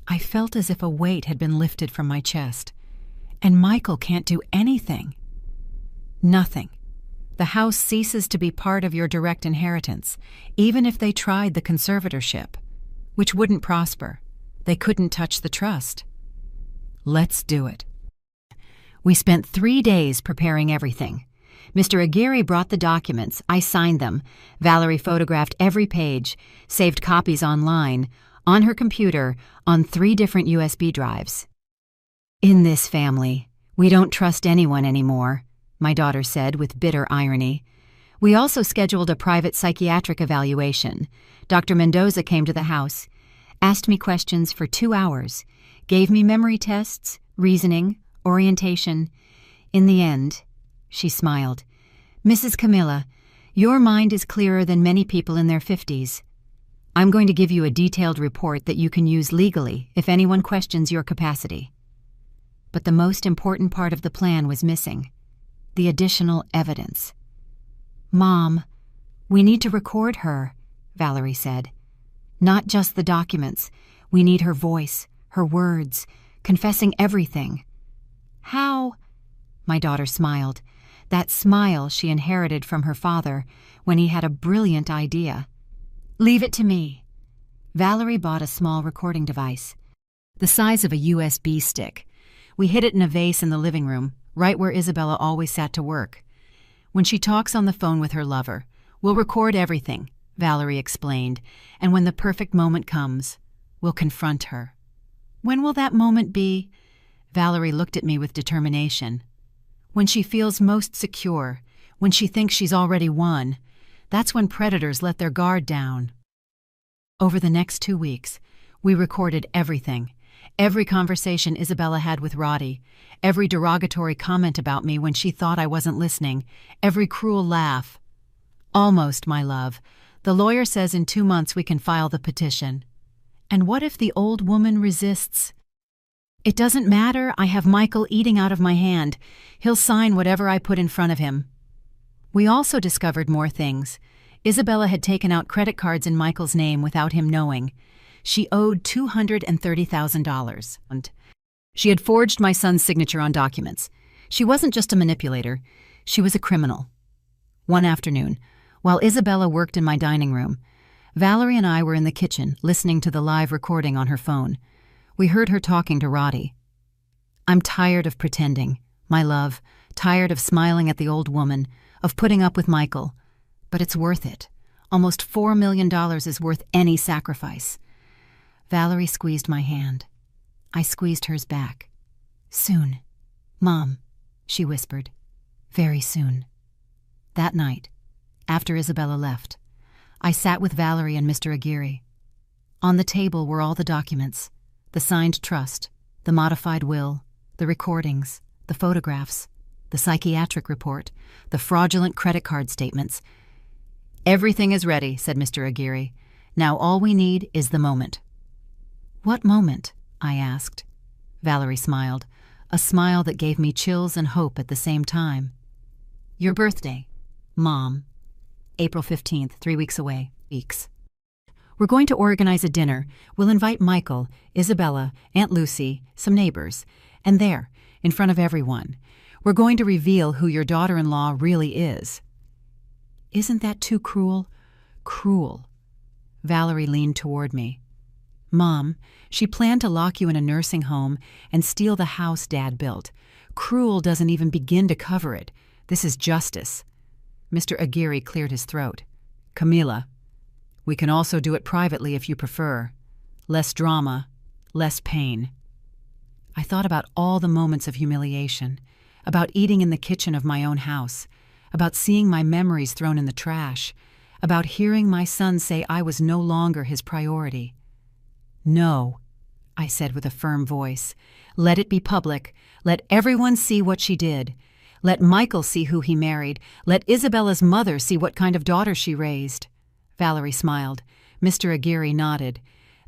I felt as if a weight had been lifted from my chest, and Michael can't do anything. Nothing. The house ceases to be part of your direct inheritance, even if they tried the conservatorship, which wouldn't prosper. They couldn't touch the trust. Let's do it. We spent 3 days preparing everything. Mr. Aguirre brought the documents. I signed them. Valerie photographed every page, saved copies online, on her computer, on 3 different USB drives. In this family, we don't trust anyone anymore, my daughter said with bitter irony. We also scheduled a private psychiatric evaluation. Dr. Mendoza came to the house, asked me questions for 2 hours, gave me memory tests, reasoning, orientation. In the end, she smiled. Mrs. Camilla, your mind is clearer than many people in their 50s. I'm going to give you a detailed report that you can use legally if anyone questions your capacity. But the most important part of the plan was missing: the additional evidence. Mom, we need to record her, Valerie said. Not just the documents. We need her voice, her words, confessing everything. How? My daughter smiled. That smile she inherited from her father when he had a brilliant idea. Leave it to me. Valerie bought a small recording device, the size of a USB stick. We hid it in a vase in the living room, right where Isabella always sat to work. When she talks on the phone with her lover, we'll record everything, Valerie explained, and when the perfect moment comes, we'll confront her. When will that moment be? Valerie looked at me with determination. When she feels most secure, when she thinks she's already won, that's when predators let their guard down. Over the next 2 weeks, we recorded everything. Every conversation Isabella had with Roddy, every derogatory comment about me when she thought I wasn't listening, every cruel laugh. Almost, my love. The lawyer says in 2 months we can file the petition. And what if the old woman resists? It doesn't matter. I have Michael eating out of my hand. He'll sign whatever I put in front of him. We also discovered more things. Isabella had taken out credit cards in Michael's name without him knowing. She owed $230,000. And she had forged my son's signature on documents. She wasn't just a manipulator. She was a criminal. One afternoon, while Isabella worked in my dining room, Valerie and I were in the kitchen listening to the live recording on her phone. We heard her talking to Roddy. I'm tired of pretending, my love, tired of smiling at the old woman, of putting up with Michael. But it's worth it. Almost $4 million is worth any sacrifice. Valerie squeezed my hand. I squeezed hers back. Soon. Mom, she whispered. Very soon. That night, after Isabella left, I sat with Valerie and Mr. Aguirre. On the table were all the documents, the signed trust, the modified will, the recordings, the photographs, the psychiatric report, the fraudulent credit card statements. Everything is ready, said Mr. Aguirre. Now all we need is the moment. What moment? I asked. Valerie smiled, a smile that gave me chills and hope at the same time. Your birthday, Mom. April 15th, 3 weeks away. Weeks. We're going to organize a dinner. We'll invite Michael, Isabella, Aunt Lucy, some neighbors, and there, in front of everyone, we're going to reveal who your daughter-in-law really is. Isn't that too cruel? Cruel. Valerie leaned toward me. Mom, she planned to lock you in a nursing home and steal the house Dad built. Cruel doesn't even begin to cover it. This is justice. Mr. Aguirre cleared his throat. Camila, We can also do it privately if you prefer. Less drama, less pain. I thought about all the moments of humiliation, about eating in the kitchen of my own house, about seeing my memories thrown in the trash, about hearing my son say I was no longer his priority. No, I said with a firm voice. Let it be public. Let everyone see what she did. Let Michael see who he married. Let Isabella's mother see what kind of daughter she raised. Valerie smiled. Mr. Aguirre nodded.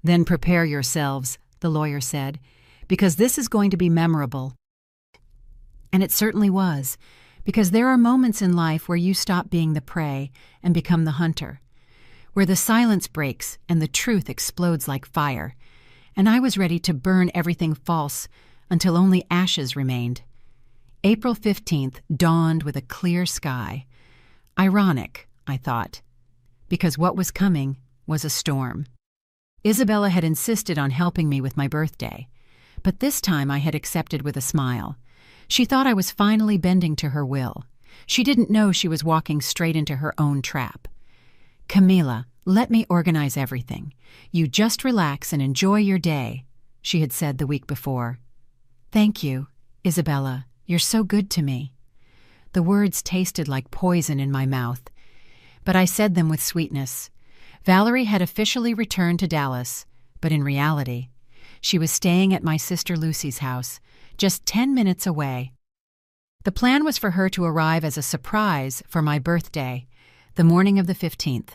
Then prepare yourselves, the lawyer said, because this is going to be memorable. And it certainly was, because there are moments in life where you stop being the prey and become the hunter, where the silence breaks and the truth explodes like fire, and I was ready to burn everything false until only ashes remained. April 15th dawned with a clear sky. Ironic, I thought, because what was coming was a storm. Isabella had insisted on helping me with my birthday, but this time I had accepted with a smile. She thought I was finally bending to her will. She didn't know she was walking straight into her own trap. Camila, let me organize everything. You just relax and enjoy your day, she had said the week before. Thank you, Isabella. You're so good to me. The words tasted like poison in my mouth, but I said them with sweetness. Valerie had officially returned to Dallas, but in reality, she was staying at my sister Lucy's house, just 10 minutes away. The plan was for her to arrive as a surprise for my birthday, the morning of the 15th.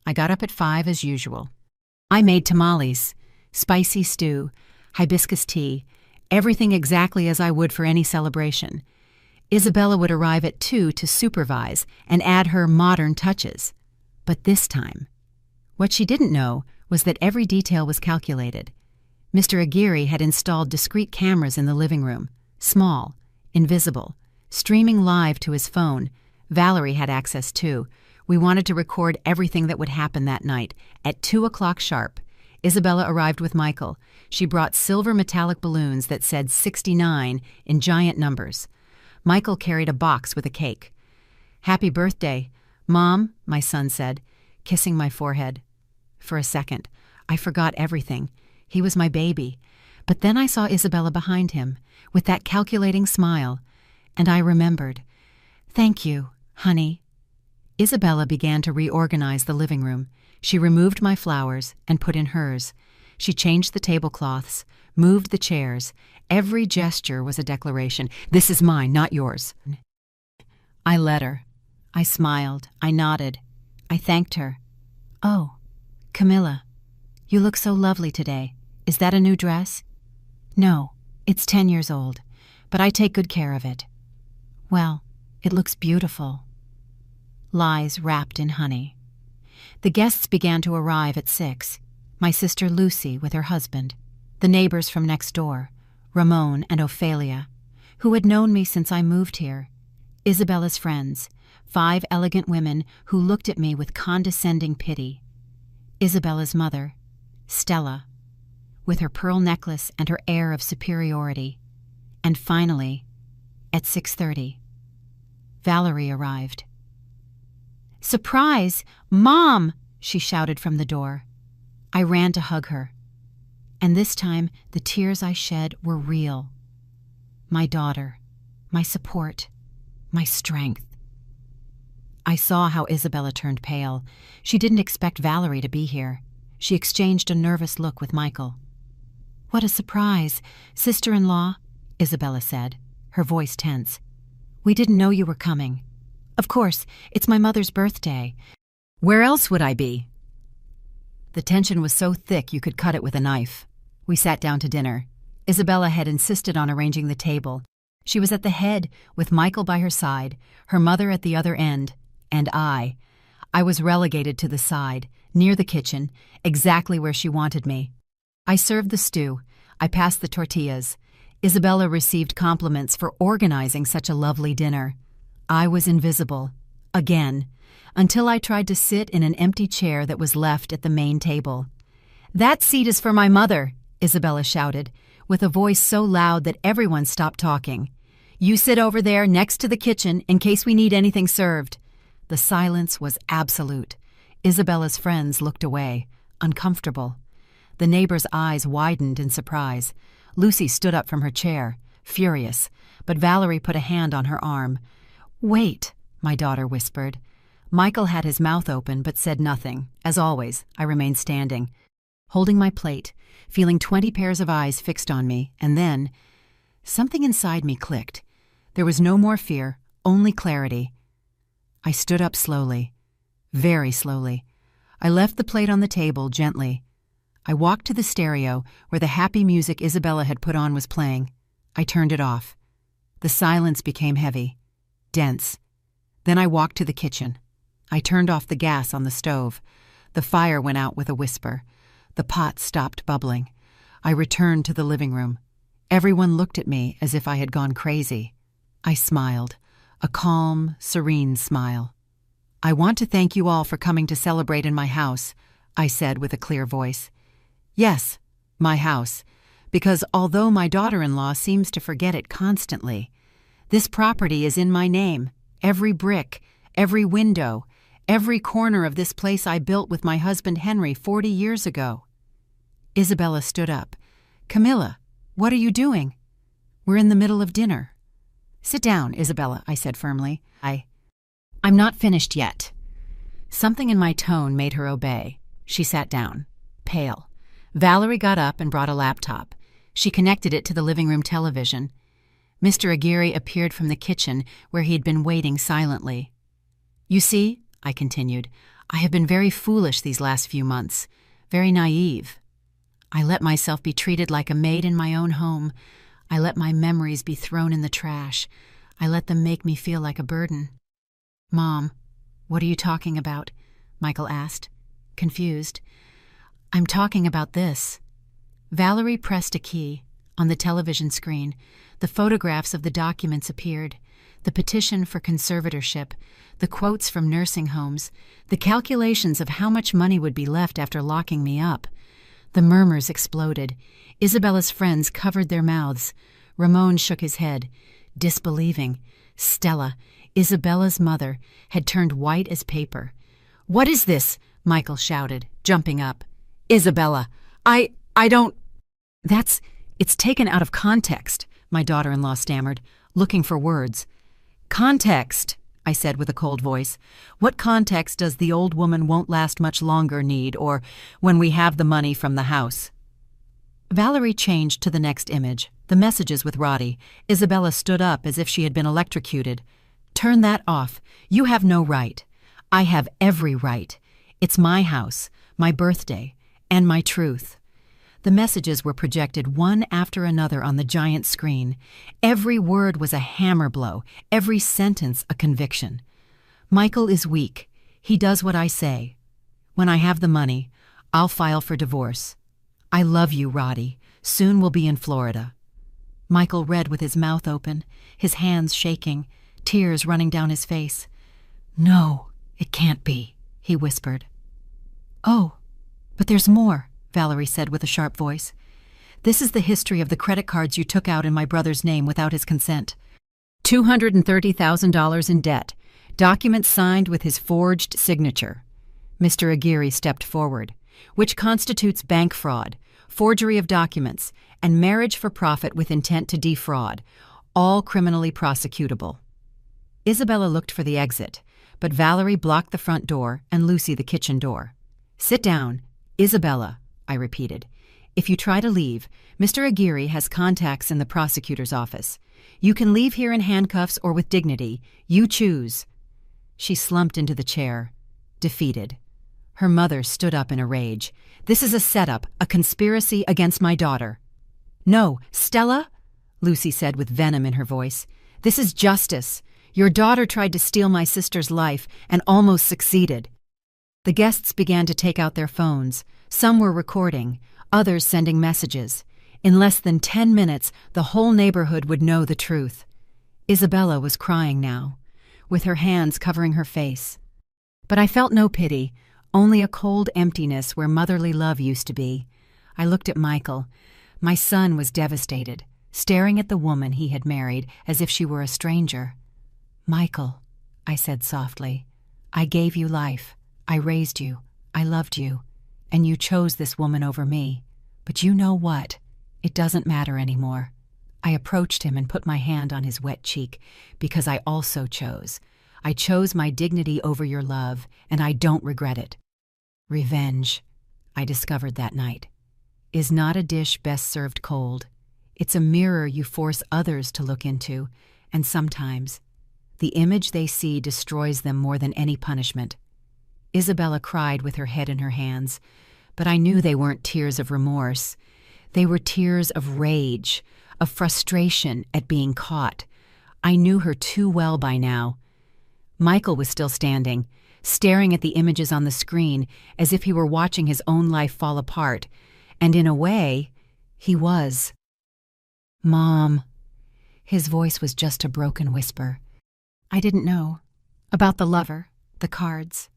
I got up at 5 as usual. I made tamales, spicy stew, hibiscus tea, everything exactly as I would for any celebration. Isabella would arrive at 2 to supervise and add her modern touches. But this time, what she didn't know was that every detail was calculated. Mr. Aguirre had installed discrete cameras in the living room, small, invisible, streaming live to his phone. Valerie had access too. We wanted to record everything that would happen that night. At 2 o'clock sharp, Isabella arrived with Michael. She brought silver metallic balloons that said 69 in giant numbers. Michael carried a box with a cake. "Happy birthday, Mom," my son said, kissing my forehead. For a second, I forgot everything. He was my baby. But then I saw Isabella behind him, with that calculating smile, and I remembered. "Thank you, honey." Isabella began to reorganize the living room. She removed my flowers and put in hers. She changed the tablecloths, moved the chairs. Every gesture was a declaration. "This is mine, not yours." I let her. I smiled. I nodded. I thanked her. "Oh, Camilla, you look so lovely today. Is that a new dress?" "No, it's 10 years old, but I take good care of it." "Well, it looks beautiful." Lies wrapped in honey. The guests began to arrive at 6. My sister Lucy with her husband, the neighbors from next door, Ramon and Ophelia, who had known me since I moved here, Isabella's friends, 5 elegant women who looked at me with condescending pity, Isabella's mother, Stella, with her pearl necklace and her air of superiority, and finally, at 6:30, Valerie arrived. "Surprise! Mom!" she shouted from the door. I ran to hug her, and this time the tears I shed were real. My daughter, my support, my strength. I saw how Isabella turned pale. She didn't expect Valerie to be here. She exchanged a nervous look with Michael. "What a surprise, sister-in-law," Isabella said, her voice tense. "We didn't know you were coming. Of course, it's my mother's birthday. Where else would I be?" The tension was so thick you could cut it with a knife. We sat down to dinner. Isabella had insisted on arranging the table. She was at the head, with Michael by her side, her mother at the other end, and I. I was relegated to the side, near the kitchen, exactly where she wanted me. I served the stew. I passed the tortillas. Isabella received compliments for organizing such a lovely dinner. I was invisible, again, until I tried to sit in an empty chair that was left at the main table. "That seat is for my mother," Isabella shouted, with a voice so loud that everyone stopped talking. "You sit over there next to the kitchen in case we need anything served." The silence was absolute. Isabella's friends looked away, uncomfortable. The neighbors' eyes widened in surprise. Lucy stood up from her chair, furious, but Valerie put a hand on her arm. "Wait," my daughter whispered. Michael had his mouth open but said nothing. As always, I remained standing, holding my plate, feeling 20 pairs of eyes fixed on me, and then something inside me clicked. There was no more fear, only clarity. I stood up slowly, very slowly. I left the plate on the table gently. I walked to the stereo where the happy music Isabella had put on was playing. I turned it off. The silence became heavy, dense. Then I walked to the kitchen. I turned off the gas on the stove. The fire went out with a whisper. The pot stopped bubbling. I returned to the living room. Everyone looked at me as if I had gone crazy. I smiled, a calm, serene smile. "I want to thank you all for coming to celebrate in my house," I said with a clear voice. "Yes, my house, because although my daughter-in-law seems to forget it constantly, this property is in my name. Every brick, every window, every corner of this place I built with my husband Henry 40 years ago." Isabella stood up. "Camilla, what are you doing? We're in the middle of dinner." "Sit down, Isabella," I said firmly. I'm not finished yet." Something in my tone made her obey. She sat down, pale. Valerie got up and brought a laptop. She connected it to the living room television. Mr. Aguirre appeared from the kitchen where he had been waiting silently. "You see," I continued, "I have been very foolish these last few months, very naive. I let myself be treated like a maid in my own home. I let my memories be thrown in the trash. I let them make me feel like a burden." "Mom, what are you talking about?" Michael asked, confused. "I'm talking about this." Valerie pressed a key. On the television screen, the photographs of the documents appeared, the petition for conservatorship, the quotes from nursing homes, the calculations of how much money would be left after locking me up. The murmurs exploded. Isabella's friends covered their mouths. Ramon shook his head, disbelieving. Stella, Isabella's mother, had turned white as paper. "What is this?" Michael shouted, jumping up. "Isabella, I don't—" It's taken out of context," my daughter-in-law stammered, looking for words. "Context," I said with a cold voice. "What context does the old woman won't last much longer need, or when we have the money from the house?" Valerie changed to the next image, the messages with Roddy. Isabella stood up as if she had been electrocuted. "Turn that off. You have no right. I have every right. It's my house, my birthday, and my truth." The messages were projected one after another on the giant screen. Every word was a hammer blow, every sentence a conviction. "Michael is weak. He does what I say. When I have the money, I'll file for divorce. I love you, Roddy. Soon we'll be in Florida." Michael read with his mouth open, his hands shaking, tears running down his face. "No, it can't be," he whispered. "Oh, but there's more," Valerie said with a sharp voice. "This is the history of the credit cards you took out in my brother's name without his consent. $230,000 in debt, documents signed with his forged signature." Mr. Aguirre stepped forward. "Which constitutes bank fraud, forgery of documents, and marriage for profit with intent to defraud, all criminally prosecutable." Isabella looked for the exit, but Valerie blocked the front door and Lucy the kitchen door. "Sit down, Isabella," I repeated. "If you try to leave, Mr. Aguirre has contacts in the prosecutor's office. You can leave here in handcuffs or with dignity. You choose." She slumped into the chair, defeated. Her mother stood up in a rage. "This is a setup, a conspiracy against my daughter." "No, Stella," Lucy said with venom in her voice. "This is justice. Your daughter tried to steal my sister's life and almost succeeded." The guests began to take out their phones. Some were recording, others sending messages. In less than 10 minutes, the whole neighborhood would know the truth. Isabella was crying now, with her hands covering her face. But I felt no pity, only a cold emptiness where motherly love used to be. I looked at Michael. My son was devastated, staring at the woman he had married as if she were a stranger. "Michael," I said softly, "I gave you life. I raised you, I loved you, and you chose this woman over me. But you know what? It doesn't matter anymore. I approached him and put my hand on his wet cheek, because I also chose. I chose my dignity over your love, and I don't regret it. Revenge, I discovered that night, is not a dish best served cold. It's a mirror you force others to look into, and sometimes the image they see destroys them more than any punishment. Isabella cried with her head in her hands, but I knew they weren't tears of remorse. They were tears of rage, of frustration at being caught. I knew her too well by now. Michael was still standing, staring at the images on the screen as if he were watching his own life fall apart, and in a way, he was. "Mom." His voice was just a broken whisper. "I didn't know. About the lover, the cards.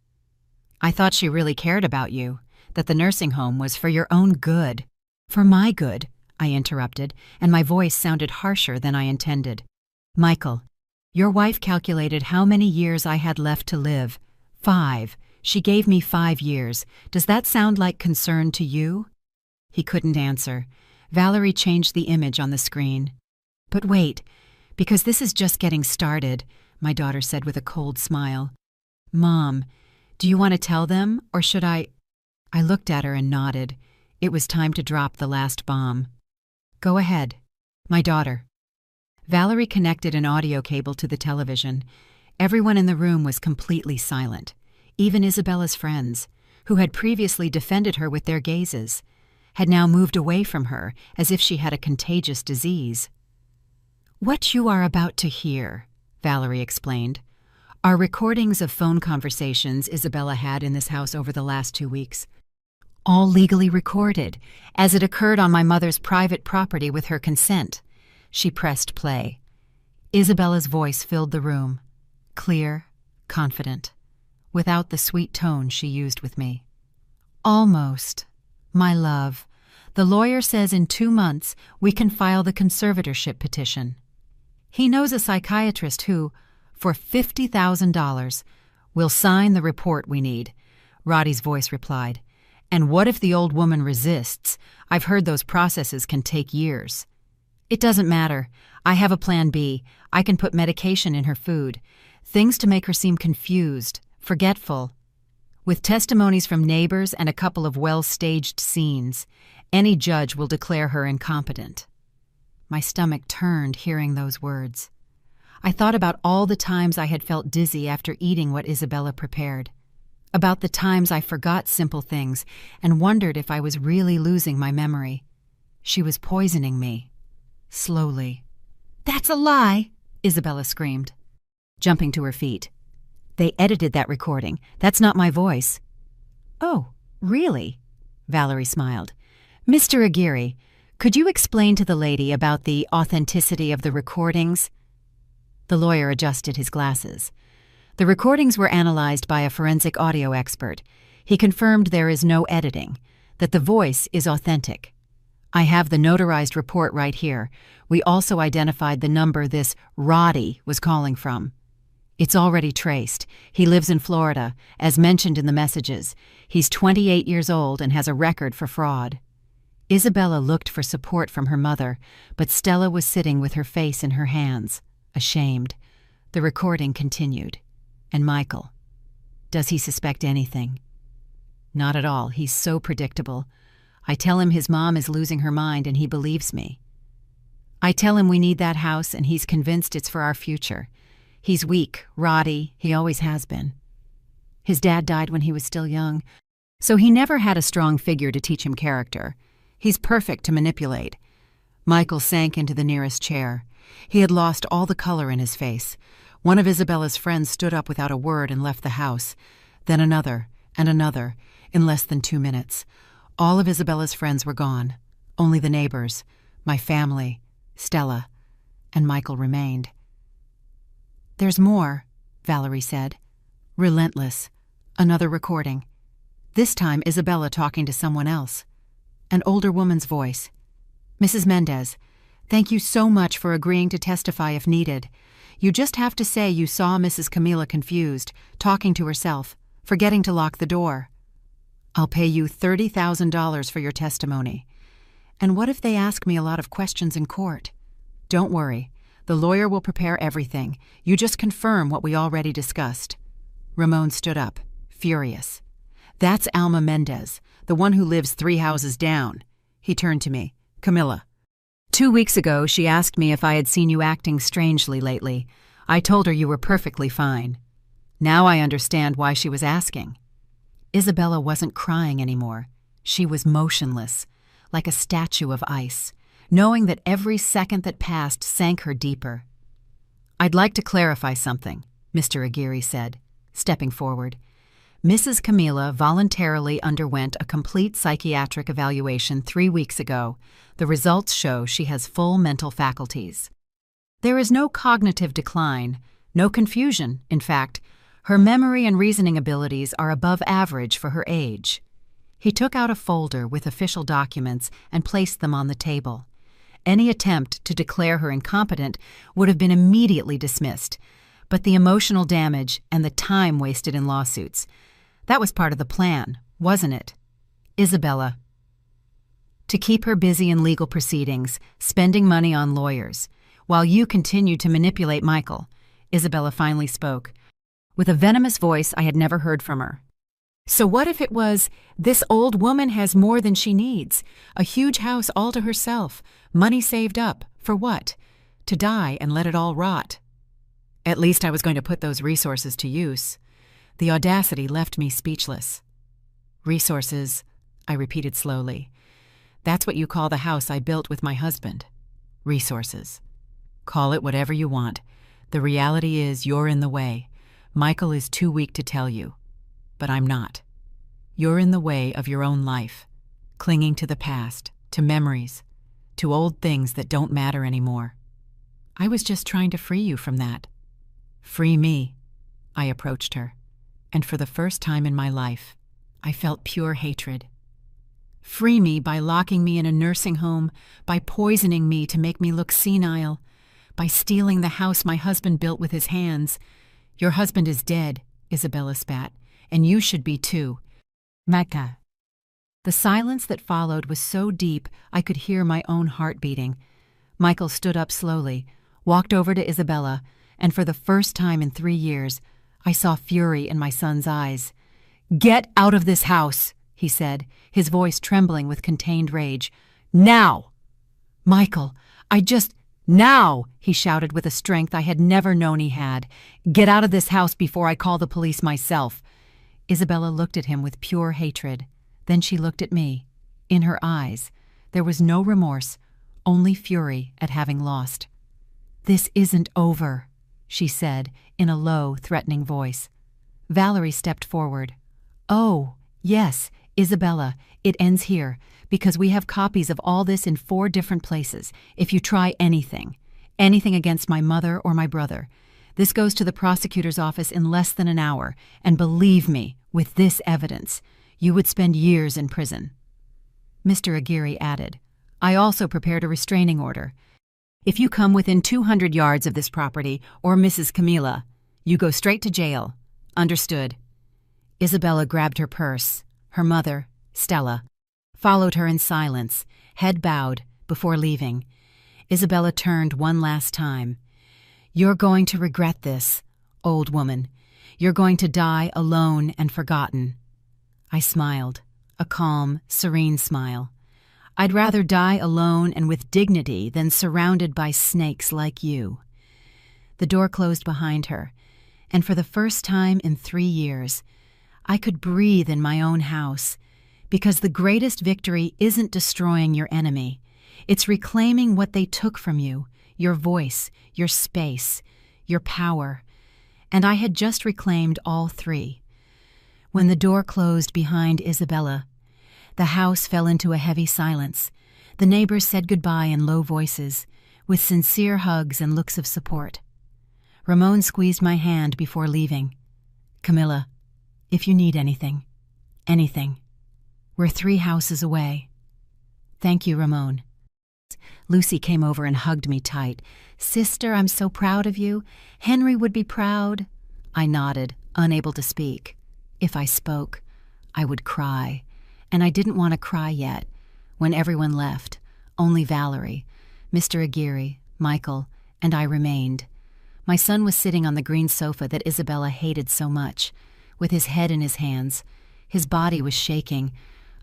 I thought she really cared about you, that the nursing home was for your own good." "For my good," I interrupted, and my voice sounded harsher than I intended. "Michael, your wife calculated how many years I had left to live. 5. She gave me 5 years. Does that sound like concern to you?" He couldn't answer. Valerie changed the image on the screen. "But wait, because this is just getting started," my daughter said with a cold smile. "Mom, do you want to tell them, or should I?" I looked at her and nodded. It was time to drop the last bomb. "Go ahead." "My daughter." Valerie connected an audio cable to the television. Everyone in the room was completely silent. Even Isabella's friends, who had previously defended her with their gazes, had now moved away from her as if she had a contagious disease. "What you are about to hear," Valerie explained, "are recordings of phone conversations Isabella had in this house over the last 2 weeks. All legally recorded, as it occurred on my mother's private property with her consent." She pressed play. Isabella's voice filled the room, clear, confident, without the sweet tone she used with me. "Almost. My love, the lawyer says in 2 months we can file the conservatorship petition. He knows a psychiatrist who, for $50,000, will sign the report we need," Roddy's voice replied. "And what if the old woman resists? I've heard those processes can take years." "It doesn't matter. I have a plan B. I can put medication in her food. Things to make her seem confused, forgetful. With testimonies from neighbors and a couple of well-staged scenes, any judge will declare her incompetent." My stomach turned hearing those words. I thought about all the times I had felt dizzy after eating what Isabella prepared, about the times I forgot simple things and wondered if I was really losing my memory. She was poisoning me. Slowly. "That's a lie!" Isabella screamed, jumping to her feet. "They edited that recording. That's not my voice." "Oh, really?" Valerie smiled. "Mr. Aguirre, could you explain to the lady about the authenticity of the recordings?" The lawyer adjusted his glasses. "The recordings were analyzed by a forensic audio expert. He confirmed there is no editing, that the voice is authentic. I have the notarized report right here. We also identified the number this Roddy was calling from. It's already traced. He lives in Florida, as mentioned in the messages. He's 28 years old and has a record for fraud." Isabella looked for support from her mother, but Stella was sitting with her face in her hands, ashamed. The recording continued. "And Michael, does he suspect anything?" "Not at all. He's so predictable. I tell him his mom is losing her mind and he believes me. I tell him we need that house and he's convinced it's for our future. He's weak, Roddy, he always has been. His dad died when he was still young, so he never had a strong figure to teach him character. He's perfect to manipulate." Michael sank into the nearest chair. He had lost all the color in his face. One of Isabella's friends stood up without a word and left the house. Then another, and another, in less than 2 minutes. All of Isabella's friends were gone. Only the neighbors, my family, Stella, and Michael remained. "There's more," Valerie said. Relentless. Another recording. This time Isabella talking to someone else. An older woman's voice. "Mrs. Mendez, thank you so much for agreeing to testify if needed. You just have to say you saw Mrs. Camila confused, talking to herself. forgetting to lock the door. I'll pay you $30,000 for your testimony. And what if they ask me a lot of questions in court? Don't worry. The lawyer will prepare everything. You just confirm what we already discussed. Ramon stood up, furious. That's Alma Mendez, the one who lives 3 houses down. He turned to me. Camilla. 2 weeks ago, she asked me if I had seen you acting strangely lately. I told her you were perfectly fine. Now I understand why she was asking. Isabella wasn't crying anymore. She was motionless, like a statue of ice, knowing that every second that passed sank her deeper. I'd like to clarify something, Mr. Aguirre said, stepping forward. Mrs. Camila voluntarily underwent a complete psychiatric evaluation 3 weeks ago. The results show she has full mental faculties. There is no cognitive decline, no confusion. In fact, her memory and reasoning abilities are above average for her age. He took out a folder with official documents and placed them on the table. Any attempt to declare her incompetent would have been immediately dismissed, but the emotional damage and the time wasted in lawsuits, that was part of the plan, wasn't it? Isabella. To keep her busy in legal proceedings, spending money on lawyers, while you continued to manipulate Michael, Isabella finally spoke, with a venomous voice I had never heard from her. So what if it was, this old woman has more than she needs, a huge house all to herself, money saved up, for what? To die and let it all rot. At least I was going to put those resources to use. The audacity left me speechless. Resources, I repeated slowly. That's what you call the house I built with my husband. Resources. Call it whatever you want. The reality is you're in the way. Michael is too weak to tell you. But I'm not. You're in the way of your own life, clinging to the past, to memories, to old things that don't matter anymore. I was just trying to free you from that. Free me. I approached her, and for the first time in my life, I felt pure hatred. Free me by locking me in a nursing home, by poisoning me to make me look senile, by stealing the house my husband built with his hands. Your husband is dead, Isabella spat, and you should be too. Mecca. The silence that followed was so deep I could hear my own heart beating. Michael stood up slowly, walked over to Isabella, and for the first time in 3 years, I saw fury in my son's eyes. "Get out of this house," he said, his voice trembling with contained rage. "Now!" "Michael, Now!" he shouted with a strength I had never known he had. "Get out of this house before I call the police myself." Isabella looked at him with pure hatred. Then she looked at me. In her eyes, there was no remorse, only fury at having lost. "This isn't over," she said in a low, threatening voice. Valerie stepped forward. "Oh, yes, Isabella, it ends here, because we have copies of all this in 4 different places. If you try anything against my mother or my brother, this goes to the prosecutor's office in less than an hour, and believe me, with this evidence, you would spend years in prison." Mr. Aguirre added, "I also prepared a restraining order. If you come within 200 yards of this property or Mrs. Camila, you go straight to jail. Understood?" Isabella grabbed her purse. Her mother, Stella, followed her in silence, head bowed, before leaving. Isabella turned one last time. "You're going to regret this, old woman. You're going to die alone and forgotten." I smiled, a calm, serene smile. I'd rather die alone and with dignity than surrounded by snakes like you. The door closed behind her, and for the first time in 3 years, I could breathe in my own house, because the greatest victory isn't destroying your enemy. It's reclaiming what they took from you, your voice, your space, your power. And I had just reclaimed all 3. When the door closed behind Isabella, the house fell into a heavy silence. The neighbors said goodbye in low voices, with sincere hugs and looks of support. Ramon squeezed my hand before leaving. "Camilla, if you need anything, we're 3 houses away." "Thank you, Ramon." Lucy came over and hugged me tight. "Sister, I'm so proud of you. Henry would be proud." I nodded, unable to speak. If I spoke, I would cry, and I didn't want to cry yet. When everyone left, only Valerie, Mr. Aguirre, Michael, and I remained. My son was sitting on the green sofa that Isabella hated so much, with his head in his hands. His body was shaking.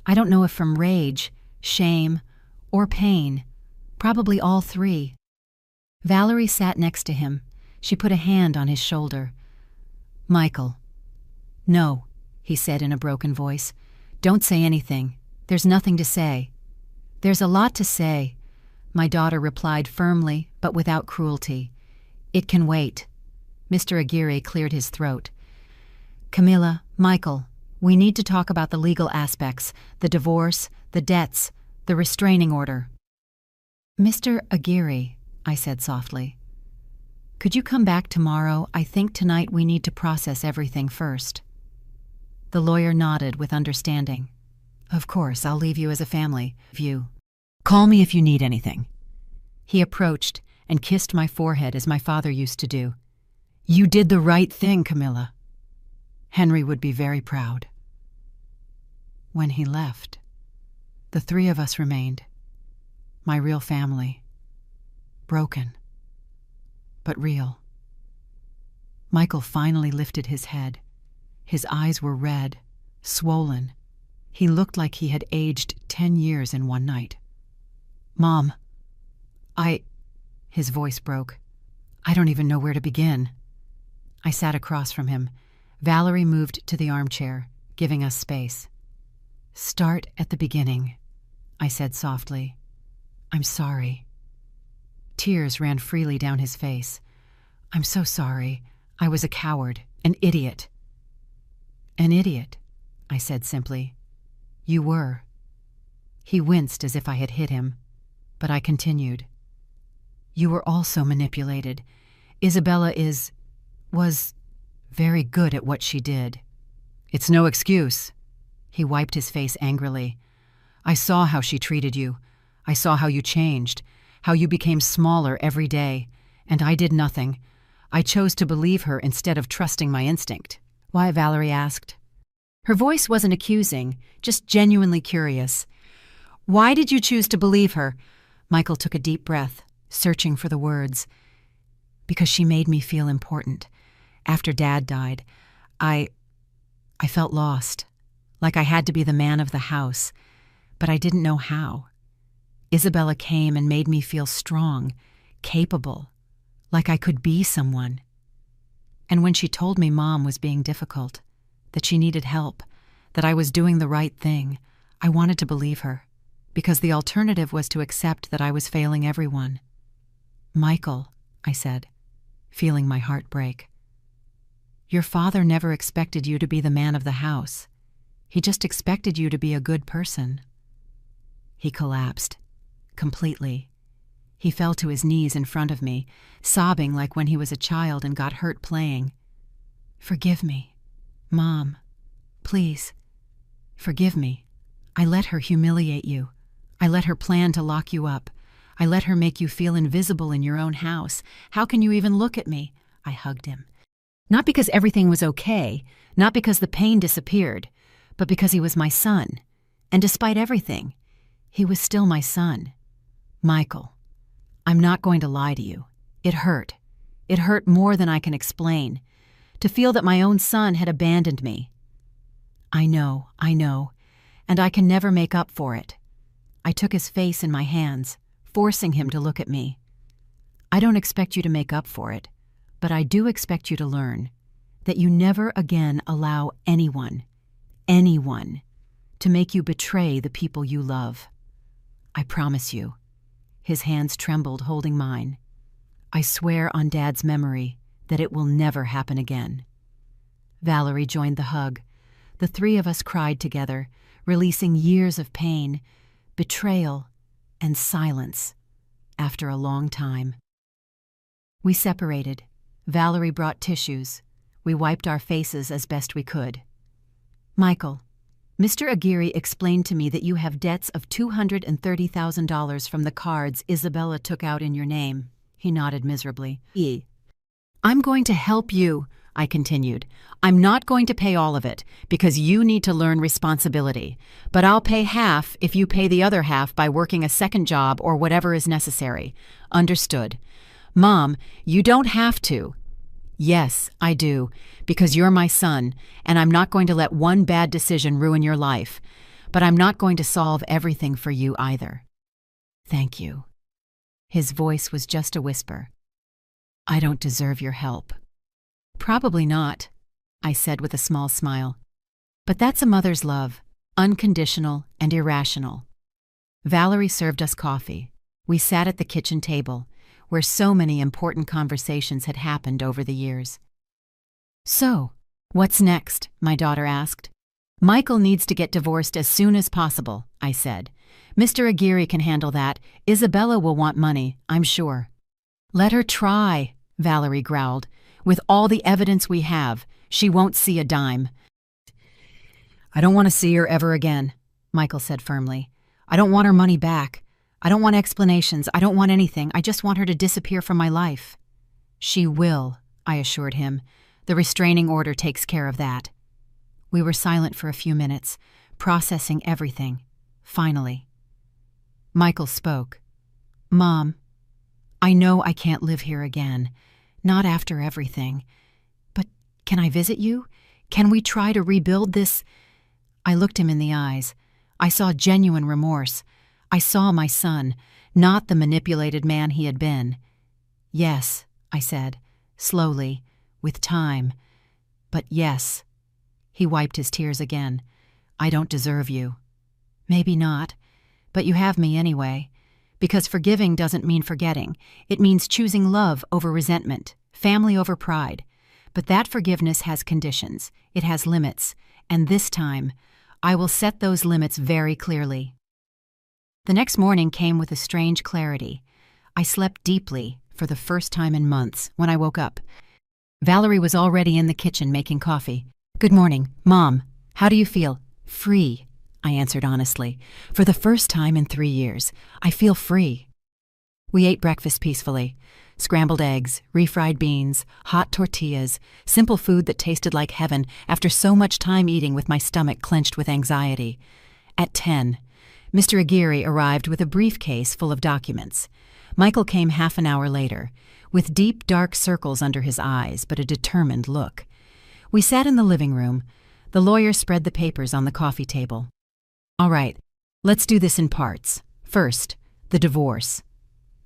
I don't know if from rage, shame, or pain. Probably all three. Valerie sat next to him. She put a hand on his shoulder. "Michael." "No," he said in a broken voice. "Don't say anything. There's nothing to say." "There's a lot to say," my daughter replied firmly, but without cruelty. "It can wait." Mr. Aguirre cleared his throat. "Camilla, Michael, we need to talk about the legal aspects, the divorce, the debts, the restraining order." "Mr. Aguirre," I said softly, "could you come back tomorrow? I think tonight we need to process everything first." The lawyer nodded with understanding. "Of course, I'll leave you as a family view. Call me if you need anything." He approached and kissed my forehead as my father used to do. "You did the right thing, Camilla. Henry would be very proud." When he left, the three of us remained. My real family. Broken, but real. Michael finally lifted his head. His eyes were red, swollen. He looked like he had aged 10 years in one night. "Mom, His voice broke. "I don't even know where to begin." I sat across from him. Valerie moved to the armchair, giving us space. "Start at the beginning," I said softly. "I'm sorry." Tears ran freely down his face. "I'm so sorry. I was a coward, an idiot." "An idiot," I said simply. "You were." He winced as if I had hit him, but I continued. "You were also manipulated. Isabella was very good at what she did." "It's no excuse." He wiped his face angrily. "I saw how she treated you. I saw how you changed, how you became smaller every day, and I did nothing. I chose to believe her instead of trusting my instinct." "Why?" Valerie asked. Her voice wasn't accusing, just genuinely curious. "Why did you choose to believe her?" Michael took a deep breath, searching for the words. "Because she made me feel important. After Dad died, I felt lost, like I had to be the man of the house, but I didn't know how. Isabella came and made me feel strong, capable, like I could be someone. And when she told me Mom was being difficult, that she needed help, that I was doing the right thing, I wanted to believe her, because the alternative was to accept that I was failing everyone." "Michael," I said, feeling my heart break, "your father never expected you to be the man of the house. He just expected you to be a good person." He collapsed, completely. He fell to his knees in front of me, sobbing like when he was a child and got hurt playing. "Forgive me, Mom. Please, forgive me. I let her humiliate you. I let her plan to lock you up. I let her make you feel invisible in your own house. How can you even look at me?" I hugged him. Not because everything was okay, not because the pain disappeared, but because he was my son. And despite everything, he was still my son. "Michael, I'm not going to lie to you. It hurt. It hurt more than I can explain. To feel that my own son had abandoned me. I know, and I can never make up for it." I took his face in my hands, forcing him to look at me. "I don't expect you to make up for it, but I do expect you to learn that you never again allow anyone, to make you betray the people you love. I promise you." His hands trembled, holding mine. "I swear on Dad's memory that it will never happen again." Valerie joined the hug. The three of us cried together, releasing years of pain, betrayal, and silence after a long time. We separated. Valerie brought tissues. We wiped our faces as best we could. "Michael, Mr. Aguirre explained to me that you have debts of $230,000 from the cards Isabella took out in your name." He nodded miserably. "I'm going to help you. I continued. I'm not going to pay all of it, because you need to learn responsibility. But I'll pay half if you pay the other half by working a second job or whatever is necessary. Understood. Mom, you don't have to. Yes, I do, because you're my son, and I'm not going to let one bad decision ruin your life. But I'm not going to solve everything for you either. Thank you. His voice was just a whisper. I don't deserve your help. Probably not, I said with a small smile. But that's a mother's love, unconditional and irrational. Valerie served us coffee. We sat at the kitchen table, where so many important conversations had happened over the years. So, what's next? My daughter asked. Michael needs to get divorced as soon as possible, I said. Mr. Aguirre can handle that. Isabella will want money, I'm sure. Let her try, Valerie growled. With all the evidence we have, she won't see a dime. I don't want to see her ever again, Michael said firmly. I don't want her money back. I don't want explanations. I don't want anything. I just want her to disappear from my life. She will, I assured him. The restraining order takes care of that. We were silent for a few minutes, processing everything. Finally, Michael spoke. Mom, I know I can't live here again. Not after everything. But can I visit you? Can we try to rebuild this? I looked him in the eyes. I saw genuine remorse. I saw my son, not the manipulated man he had been. Yes, I said, slowly, with time. But yes. He wiped his tears again. I don't deserve you. Maybe not, but you have me anyway. Because forgiving doesn't mean forgetting. It means choosing love over resentment, family over pride. But that forgiveness has conditions. It has limits. And this time, I will set those limits very clearly. The next morning came with a strange clarity. I slept deeply for the first time in months when I woke up. Valerie was already in the kitchen making coffee. Good morning, Mom. How do you feel? Free, I answered honestly. For the first time in 3 years, I feel free. We ate breakfast peacefully. Scrambled eggs, refried beans, hot tortillas, simple food that tasted like heaven after so much time eating with my stomach clenched with anxiety. At 10, Mr. Aguirre arrived with a briefcase full of documents. Michael came half an hour later, with deep dark circles under his eyes but a determined look. We sat in the living room. The lawyer spread the papers on the coffee table. All right, let's do this in parts. First, the divorce.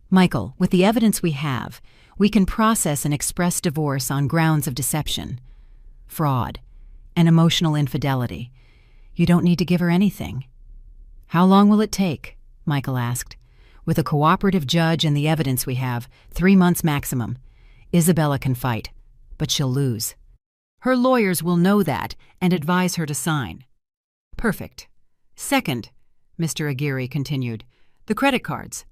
Michael, with the evidence we have, we can process an express divorce on grounds of deception, fraud, and emotional infidelity. You don't need to give her anything. How long will it take? Michael asked. With a cooperative judge and the evidence we have, 3 months maximum. Isabella can fight, but she'll lose. Her lawyers will know that and advise her to sign. Perfect. Second, Mr. Aguirre continued, the credit cards.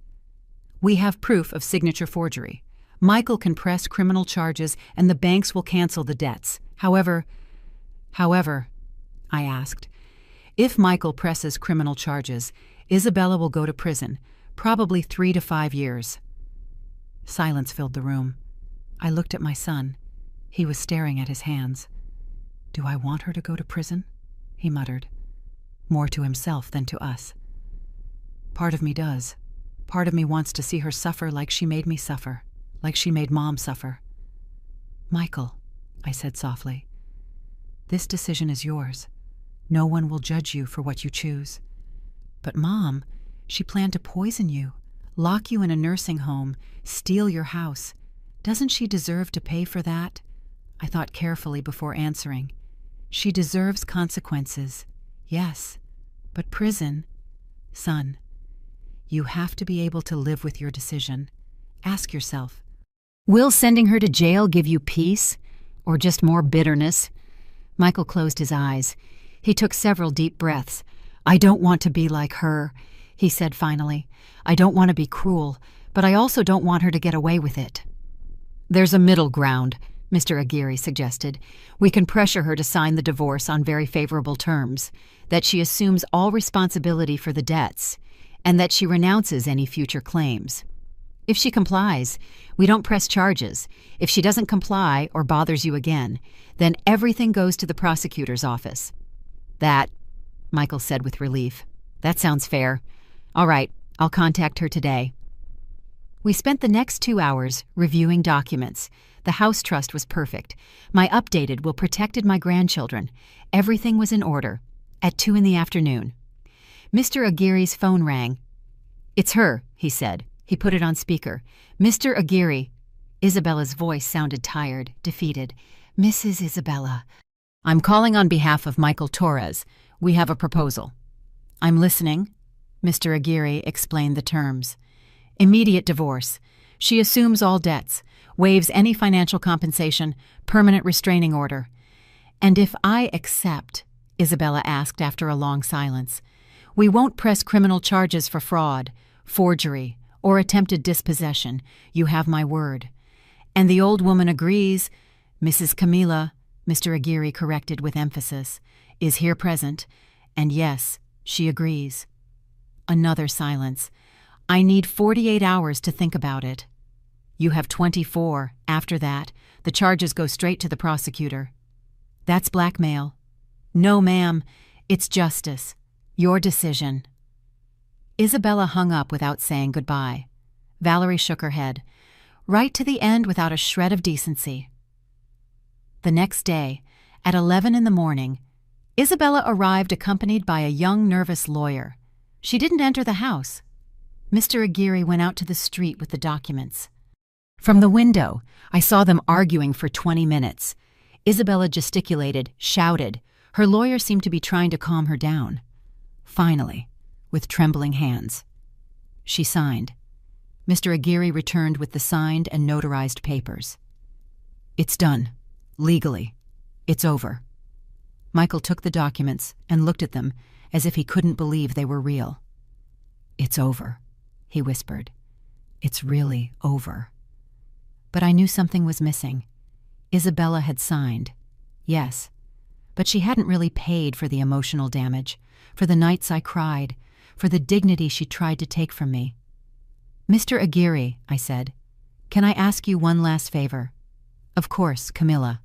We have proof of signature forgery. Michael can press criminal charges and the banks will cancel the debts. However, I asked, if Michael presses criminal charges, Isabella will go to prison, probably 3 to 5 years. Silence filled the room. I looked at my son. He was staring at his hands. Do I want her to go to prison? He muttered, more to himself than to us. Part of me does. Part of me wants to see her suffer like she made me suffer, like she made Mom suffer. Michael, I said softly, this decision is yours. No one will judge you for what you choose. But Mom, she planned to poison you, lock you in a nursing home, steal your house. Doesn't she deserve to pay for that? I thought carefully before answering. She deserves consequences, yes, but prison. Son, you have to be able to live with your decision. Ask yourself, will sending her to jail give you peace or just more bitterness? Michael closed his eyes. He took several deep breaths. I don't want to be like her, he said finally. I don't want to be cruel, but I also don't want her to get away with it. There's a middle ground, Mr. Aguirre suggested. We can pressure her to sign the divorce on very favorable terms, that she assumes all responsibility for the debts, and that she renounces any future claims. If she complies, we don't press charges. If she doesn't comply or bothers you again, then everything goes to the prosecutor's office." "That," Michael said with relief. "That sounds fair. All right, I'll contact her today." We spent the next 2 hours reviewing documents. The house trust was perfect. My updated will protected my grandchildren. Everything was in order. At 2 in the afternoon, Mr. Aguirre's phone rang. "It's her," he said. He put it on speaker. "Mr. Aguirre." Isabella's voice sounded tired, defeated. "Mrs. Isabella, I'm calling on behalf of Michael Torres. We have a proposal." "I'm listening." Mr. Aguirre explained the terms. "Immediate divorce. She assumes all debts, waives any financial compensation, permanent restraining order." "And if I accept," Isabella asked after a long silence, "we won't press criminal charges for fraud, forgery, or attempted dispossession. You have my word." "And the old woman agrees." "Mrs. Camilla," Mr. Aguirre corrected with emphasis, "is here present, and yes, she agrees." Another silence. "I need 48 hours to think about it." "You have 24. After that, the charges go straight to the prosecutor." "That's blackmail." "No, ma'am. It's justice. Your decision." Isabella hung up without saying goodbye. Valerie shook her head. Right to the end without a shred of decency. The next day, at 11 in the morning, Isabella arrived accompanied by a young, nervous lawyer. She didn't enter the house. Mr. Aguirre went out to the street with the documents. From the window, I saw them arguing for 20 minutes. Isabella gesticulated, shouted. Her lawyer seemed to be trying to calm her down. Finally, with trembling hands, she signed. Mr. Aguirre returned with the signed and notarized papers. "It's done. Legally. It's over." Michael took the documents and looked at them as if he couldn't believe they were real. "It's over," he whispered. "It's really over." But I knew something was missing. Isabella had signed, yes, but she hadn't really paid for the emotional damage, for the nights I cried, for the dignity she tried to take from me. "Mr. Aguirre," I said, "can I ask you one last favor?" "Of course, Camilla."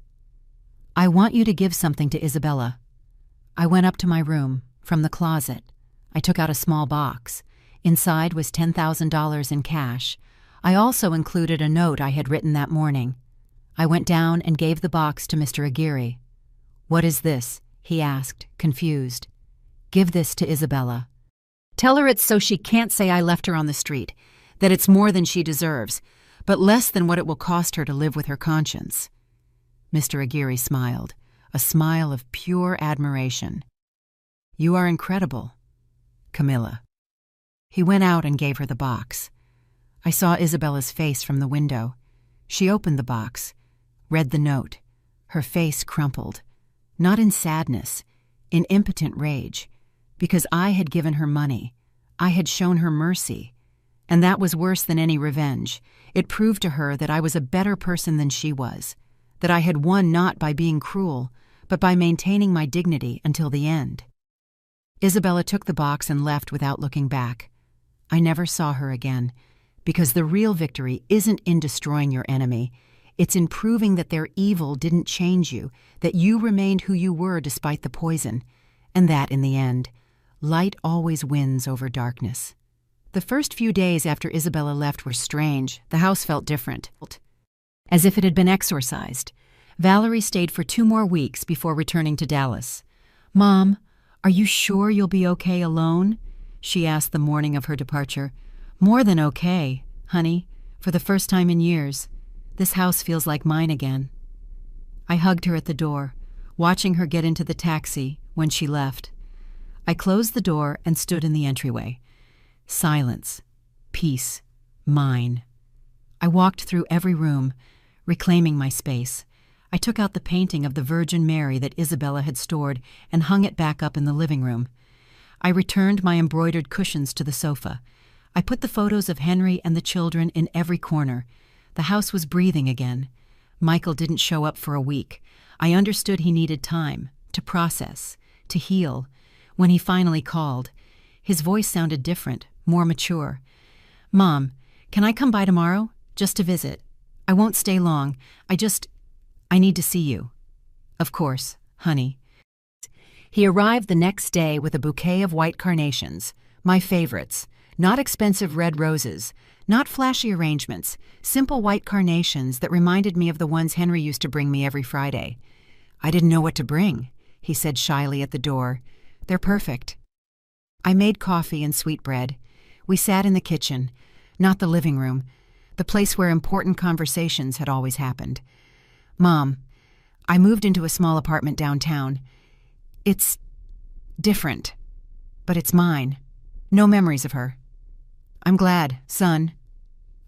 "I want you to give something to Isabella." I went up to my room. From the closet, I took out a small box. Inside was $10,000 in cash. I also included a note I had written that morning. I went down and gave the box to Mr. Aguirre. "What is this?" he asked, confused. "Give this to Isabella. Tell her it's so she can't say I left her on the street, that it's more than she deserves, but less than what it will cost her to live with her conscience." Mr. Aguirre smiled, a smile of pure admiration. "You are incredible, Camilla." He went out and gave her the box. I saw Isabella's face from the window. She opened the box, read the note. Her face crumpled, not in sadness, in impotent rage, because I had given her money. I had shown her mercy. And that was worse than any revenge. It proved to her that I was a better person than she was, that I had won not by being cruel, but by maintaining my dignity until the end. Isabella took the box and left without looking back. I never saw her again, because the real victory isn't in destroying your enemy. It's in proving that their evil didn't change you, that you remained who you were despite the poison, and that, in the end, light always wins over darkness. The first few days after Isabella left were strange. The house felt different, as if it had been exorcised. Valerie stayed for 2 more weeks before returning to Dallas. "Mom, are you sure you'll be okay alone?" she asked the morning of her departure. "More than okay, honey, for the first time in years. This house feels like mine again." I hugged her at the door, watching her get into the taxi when she left. I closed the door and stood in the entryway. Silence, peace, mine. I walked through every room, reclaiming my space. I took out the painting of the Virgin Mary that Isabella had stored and hung it back up in the living room. I returned my embroidered cushions to the sofa. I put the photos of Henry and the children in every corner. The house was breathing again. Michael didn't show up for a week. I understood he needed time to process, to heal. When he finally called, his voice sounded different, more mature. "Mom, Can I come by tomorrow? Just to visit. I won't stay long. I need to see you. Of course, honey. He arrived the next day with a bouquet of white carnations, my favorites. Not expensive red roses, not flashy arrangements, simple white carnations that reminded me of the ones Henry used to bring me every Friday. I didn't know what to bring, he said shyly at the door. They're perfect. I made coffee and sweetbread. We sat in the kitchen, not the living room, the place where important conversations had always happened. Mom, I moved into a small apartment downtown. It's different, but it's mine. No memories of her. I'm glad, son.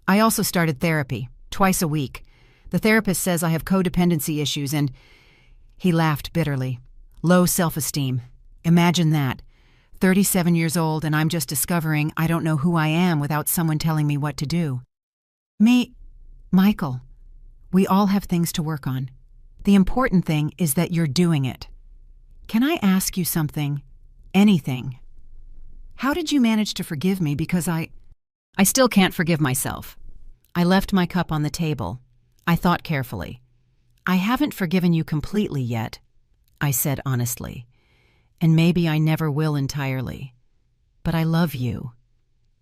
I also started therapy, twice a week. The therapist says I have codependency issues and... He laughed bitterly. Low self-esteem. Imagine that. 37 years old and I'm just discovering I don't know who I am without someone telling me what to do. Michael, we all have things to work on. The important thing is that you're doing it. Can I ask you something? Anything? How did you manage to forgive me? Because I still can't forgive myself. I left my cup on the table. I thought carefully. I haven't forgiven you completely yet, I said honestly. And maybe I never will entirely. But I love you.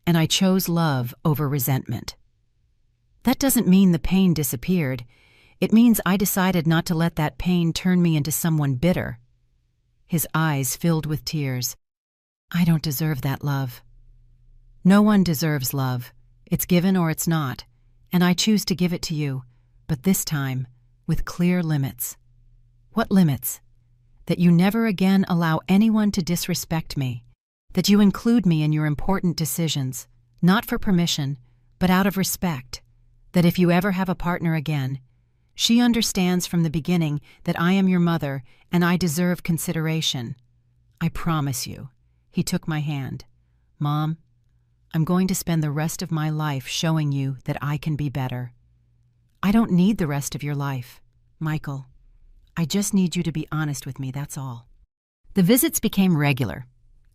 And I chose love over resentment. That doesn't mean the pain disappeared. It means I decided not to let that pain turn me into someone bitter. His eyes filled with tears. I don't deserve that love. No one deserves love. It's given or it's not. And I choose to give it to you, but this time, with clear limits. What limits? That you never again allow anyone to disrespect me. That you include me in your important decisions, not for permission, but out of respect. That if you ever have a partner again, she understands from the beginning that I am your mother and I deserve consideration. I promise you. He took my hand. Mom, I'm going to spend the rest of my life showing you that I can be better. I don't need the rest of your life, Michael. I just need you to be honest with me, that's all. The visits became regular.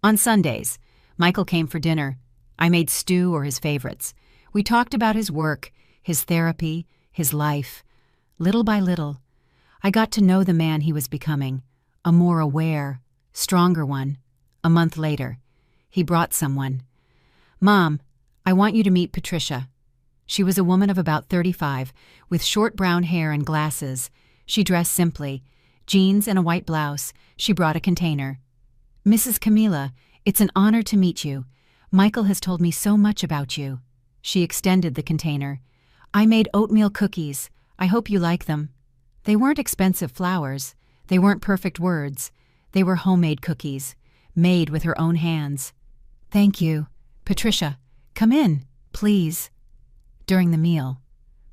On Sundays, Michael came for dinner. I made stew or his favorites. We talked about his work, his therapy, his life. Little by little, I got to know the man he was becoming, a more aware, stronger one. A month later, he brought someone. Mom, I want you to meet Patricia. She was a woman of about 35, with short brown hair and glasses. She dressed simply, jeans and a white blouse. She brought a container. Mrs. Camilla, it's an honor to meet you. Michael has told me so much about you. She extended the container. I made oatmeal cookies. I hope you like them. They weren't expensive flowers. They weren't perfect words. They were homemade cookies, made with her own hands. Thank you. Patricia, come in, please. During the meal,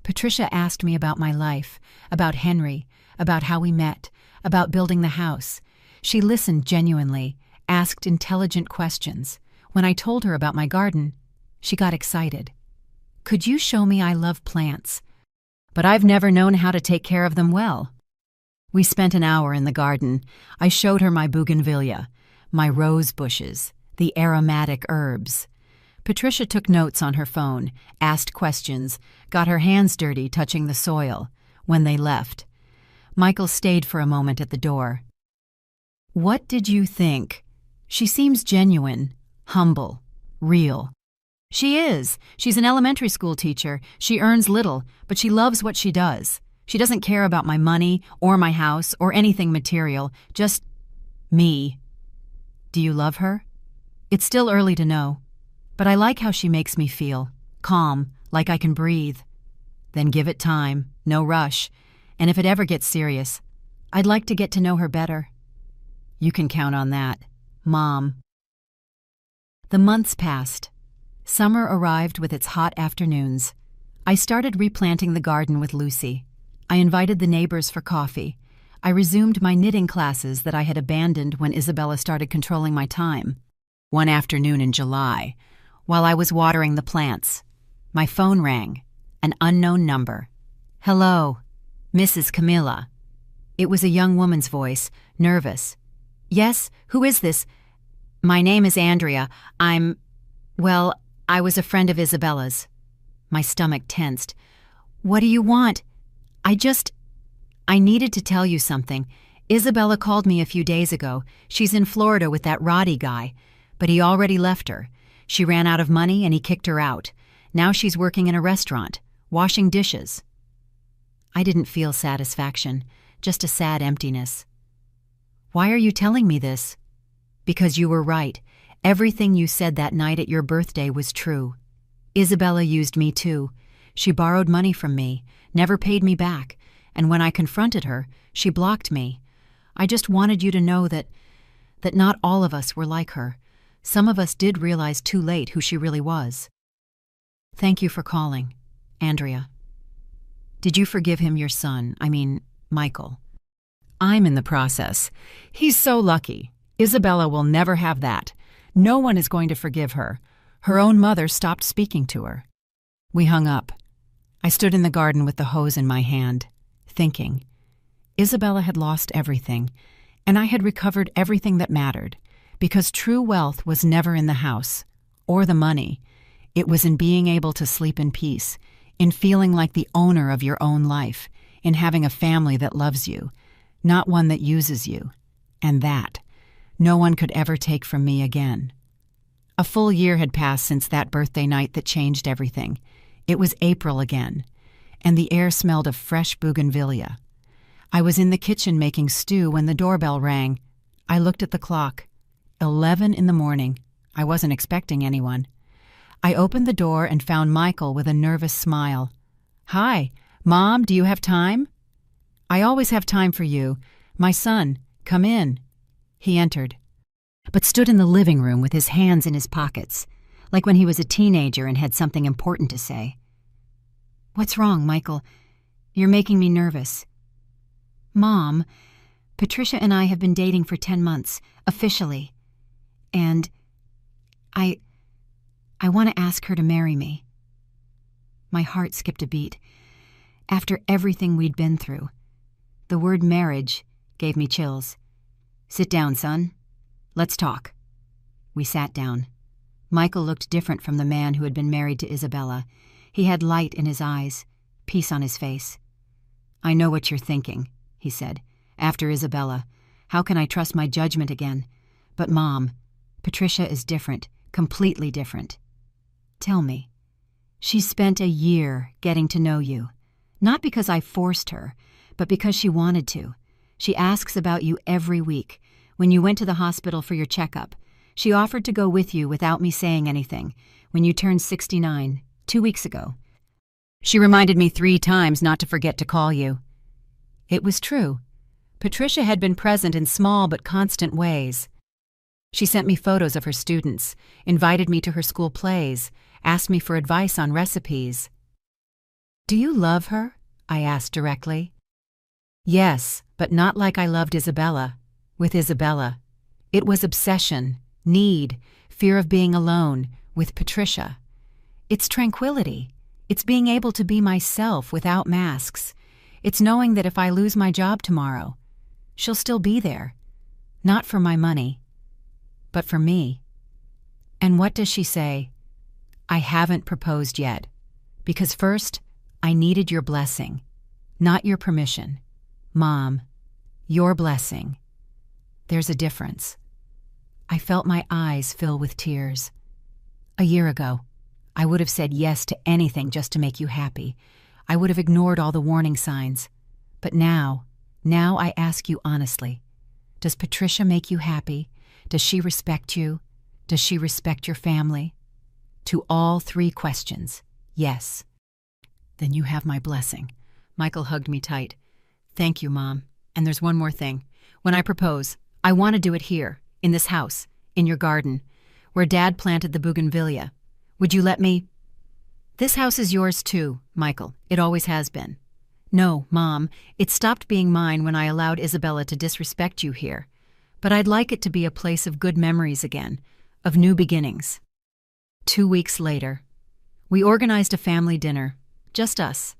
Patricia asked me about my life, about Henry, about how we met, about building the house. She listened genuinely, asked intelligent questions. When I told her about my garden, she got excited. Could you show me I love plants? But I've never known how to take care of them well. We spent an hour in the garden. I showed her my bougainvillea, my rose bushes, the aromatic herbs. Patricia took notes on her phone, asked questions, got her hands dirty touching the soil. When they left, Michael stayed for a moment at the door. What did you think? She seems genuine, humble, real. She is. She's an elementary school teacher. She earns little, but she loves what she does. She doesn't care about my money or my house or anything material, just me. Do you love her? It's still early to know, but I like how she makes me feel, calm, like I can breathe. Then give it time, no rush, and if it ever gets serious, I'd like to get to know her better. You can count on that, Mom. The months passed. Summer arrived with its hot afternoons. I started replanting the garden with Lucy. I invited the neighbors for coffee. I resumed my knitting classes that I had abandoned when Isabella started controlling my time. One afternoon in July, while I was watering the plants, my phone rang, an unknown number. Hello, Mrs. Camilla. It was a young woman's voice, nervous. Yes, who is this? My name is Andrea. I was a friend of Isabella's. My stomach tensed. "What do you want?" I needed to tell you something. Isabella called me a few days ago. She's in Florida with that Roddy guy, but he already left her. She ran out of money and he kicked her out. Now she's working in a restaurant, washing dishes. I didn't feel satisfaction, just a sad emptiness. "Why are you telling me this?" "Because you were right. Everything you said that night at your birthday was true. Isabella used me too. She borrowed money from me, never paid me back, and when I confronted her, she blocked me. I just wanted you to know that not all of us were like her. Some of us did realize too late who she really was." "Thank you for calling, Andrea." "Did you forgive him your son? I mean, Michael?" "I'm in the process. He's so lucky. Isabella will never have that. No one is going to forgive her. Her own mother stopped speaking to her." We hung up. I stood in the garden with the hose in my hand, thinking. Isabella had lost everything, and I had recovered everything that mattered, because true wealth was never in the house, or the money. It was in being able to sleep in peace, in feeling like the owner of your own life, in having a family that loves you, not one that uses you. And that no one could ever take from me again. A full year had passed since that birthday night that changed everything. It was April again, and the air smelled of fresh bougainvillea. I was in the kitchen making stew when the doorbell rang. I looked at the clock. 11 in the morning. I wasn't expecting anyone. I opened the door and found Michael with a nervous smile. "Hi, Mom, do you have time?" "I always have time for you. My son, come in." He entered, but stood in the living room with his hands in his pockets, like when he was a teenager and had something important to say. "What's wrong, Michael? You're making me nervous." "Mom, Patricia and I have been dating for 10 months, officially. And I want to ask her to marry me." My heart skipped a beat. After everything we'd been through, the word marriage gave me chills. "Sit down, son. Let's talk." We sat down. Michael looked different from the man who had been married to Isabella. He had light in his eyes, peace on his face. "I know what you're thinking," he said. "After Isabella, how can I trust my judgment again? But Mom, Patricia is different, completely different." "Tell me." "She's spent a year getting to know you. Not because I forced her, but because she wanted to. She asks about you every week. When you went to the hospital for your checkup, she offered to go with you without me saying anything, when you turned 69, 2 weeks ago. She reminded me 3 times not to forget to call you." It was true. Patricia had been present in small but constant ways. She sent me photos of her students, invited me to her school plays, asked me for advice on recipes. "Do you love her?" I asked directly. "Yes, but not like I loved Isabella. With Isabella, it was obsession, need, fear of being alone. With Patricia, it's tranquility. It's being able to be myself without masks. It's knowing that if I lose my job tomorrow, she'll still be there. Not for my money, but for me." And what does she say? "I haven't proposed yet, because first, I needed your blessing, not your permission. Mom, your blessing. There's a difference." I felt my eyes fill with tears. A year ago, I would have said yes to anything just to make you happy. I would have ignored all the warning signs. But now I ask you honestly, does Patricia make you happy? Does she respect you? Does she respect your family? To all 3 questions, yes. "Then you have my blessing." Michael hugged me tight. "Thank you, Mom. And there's one more thing. When I propose, I want to do it here, in this house, in your garden, where Dad planted the bougainvillea. Would you let me?" "This house is yours too, Michael. It always has been." "No, Mom, it stopped being mine when I allowed Isabella to disrespect you here. But I'd like it to be a place of good memories again, of new beginnings." 2 weeks later, we organized a family dinner, just us.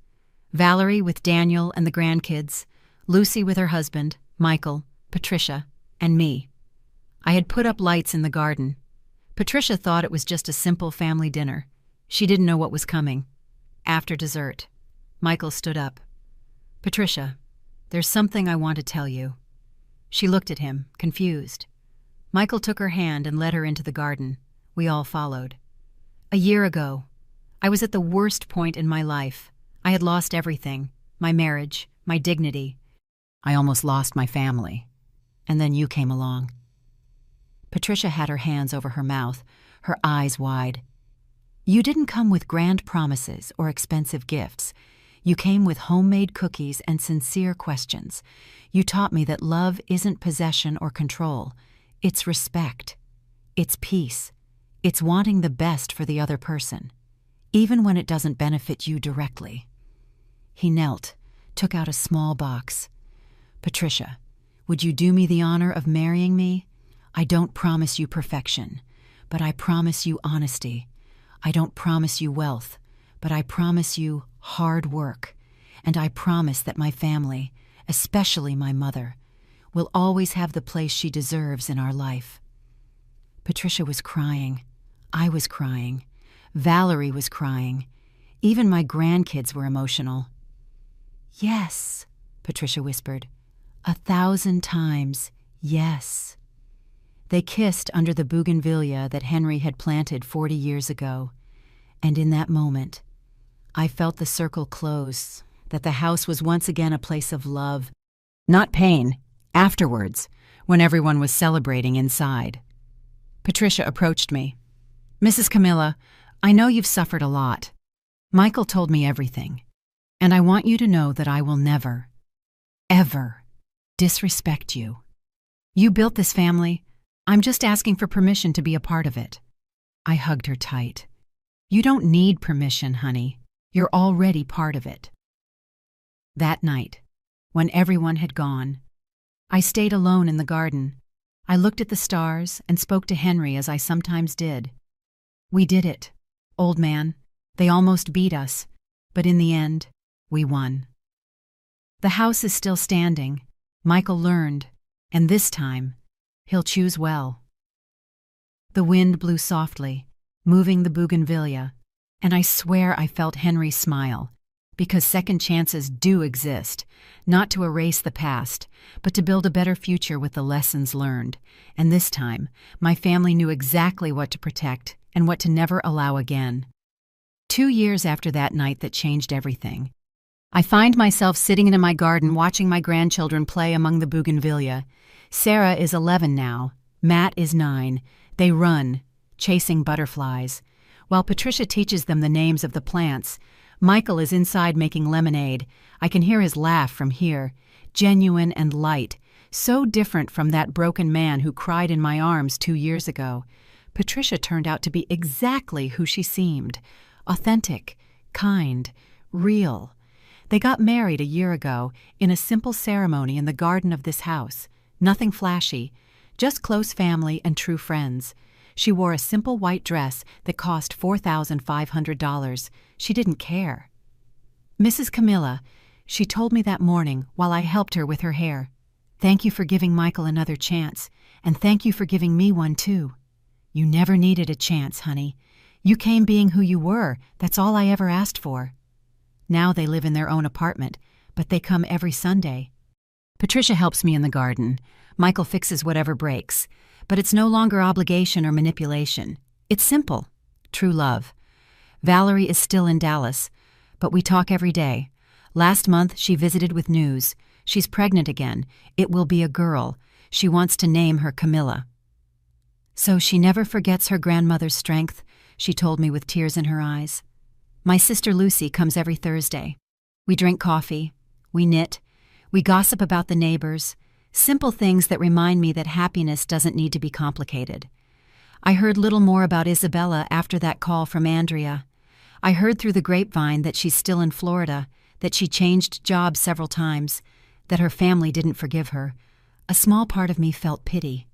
Valerie with Daniel and the grandkids, Lucy with her husband, Michael, Patricia, and me. I had put up lights in the garden. Patricia thought it was just a simple family dinner. She didn't know what was coming. After dessert, Michael stood up. "Patricia, there's something I want to tell you." She looked at him, confused. Michael took her hand and led her into the garden. We all followed. "A year ago, I was at the worst point in my life. I had lost everything, my marriage, my dignity. I almost lost my family. And then you came along." Patricia had her hands over her mouth, her eyes wide. "You didn't come with grand promises or expensive gifts. You came with homemade cookies and sincere questions. You taught me that love isn't possession or control. It's respect. It's peace. It's wanting the best for the other person, even when it doesn't benefit you directly." He knelt, took out a small box. "Patricia, would you do me the honor of marrying me? I don't promise you perfection, but I promise you honesty. I don't promise you wealth, but I promise you hard work. And I promise that my family, especially my mother, will always have the place she deserves in our life." Patricia was crying. I was crying. Valerie was crying. Even my grandkids were emotional. "Yes," Patricia whispered. "1,000 times, yes." They kissed under the bougainvillea that Henry had planted 40 years ago. And in that moment, I felt the circle close, that the house was once again a place of love, not pain, afterwards, when everyone was celebrating inside. Patricia approached me. "Mrs. Camilla, I know you've suffered a lot. Michael told me everything, and I want you to know that I will never, ever disrespect you. You built this family. I'm just asking for permission to be a part of it." I hugged her tight. "You don't need permission, honey. You're already part of it." That night, when everyone had gone, I stayed alone in the garden. I looked at the stars and spoke to Henry as I sometimes did. "We did it, old man. They almost beat us, but in the end, we won. The house is still standing. Michael learned, and this time, he'll choose well." The wind blew softly, moving the bougainvillea, and I swear I felt Henry smile, because second chances do exist, not to erase the past, but to build a better future with the lessons learned. And this time, my family knew exactly what to protect and what to never allow again. 2 years after that night that changed everything, I find myself sitting in my garden watching my grandchildren play among the bougainvillea. Sarah is 11 now. Matt is 9. They run, chasing butterflies. While Patricia teaches them the names of the plants, Michael is inside making lemonade. I can hear his laugh from here, genuine and light, so different from that broken man who cried in my arms 2 years ago. Patricia turned out to be exactly who she seemed, authentic, kind, real. They got married a year ago in a simple ceremony in the garden of this house. Nothing flashy, just close family and true friends. She wore a simple white dress that cost $4,500. She didn't care. "Mrs. Camilla," she told me that morning while I helped her with her hair, "thank you for giving Michael another chance, and thank you for giving me one too. You never needed a chance, honey. You came being who you were. That's all I ever asked for." Now they live in their own apartment, but they come every Sunday. Patricia helps me in the garden. Michael fixes whatever breaks. But it's no longer obligation or manipulation. It's simple, true love. Valerie is still in Dallas, but we talk every day. Last month, she visited with news. She's pregnant again. It will be a girl. She wants to name her Camilla. So she never forgets her grandmother's strength, she told me with tears in her eyes. My sister Lucy comes every Thursday. We drink coffee. We knit. We gossip about the neighbors. Simple things that remind me that happiness doesn't need to be complicated. I heard little more about Isabella after that call from Andrea. I heard through the grapevine that she's still in Florida, that she changed jobs several times, that her family didn't forgive her. A small part of me felt pity.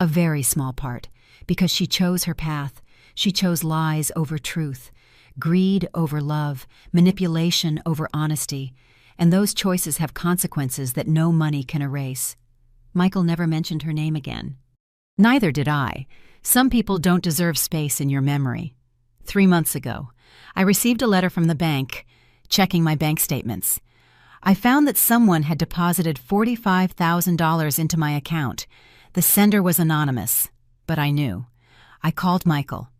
A very small part, because she chose her path. She chose lies over truth, greed over love, manipulation over honesty, and those choices have consequences that no money can erase. Michael never mentioned her name again. Neither did I. Some people don't deserve space in your memory. 3 months ago, I received a letter from the bank, checking my bank statements. I found that someone had deposited $45,000 into my account. The sender was anonymous, but I knew. I called Michael.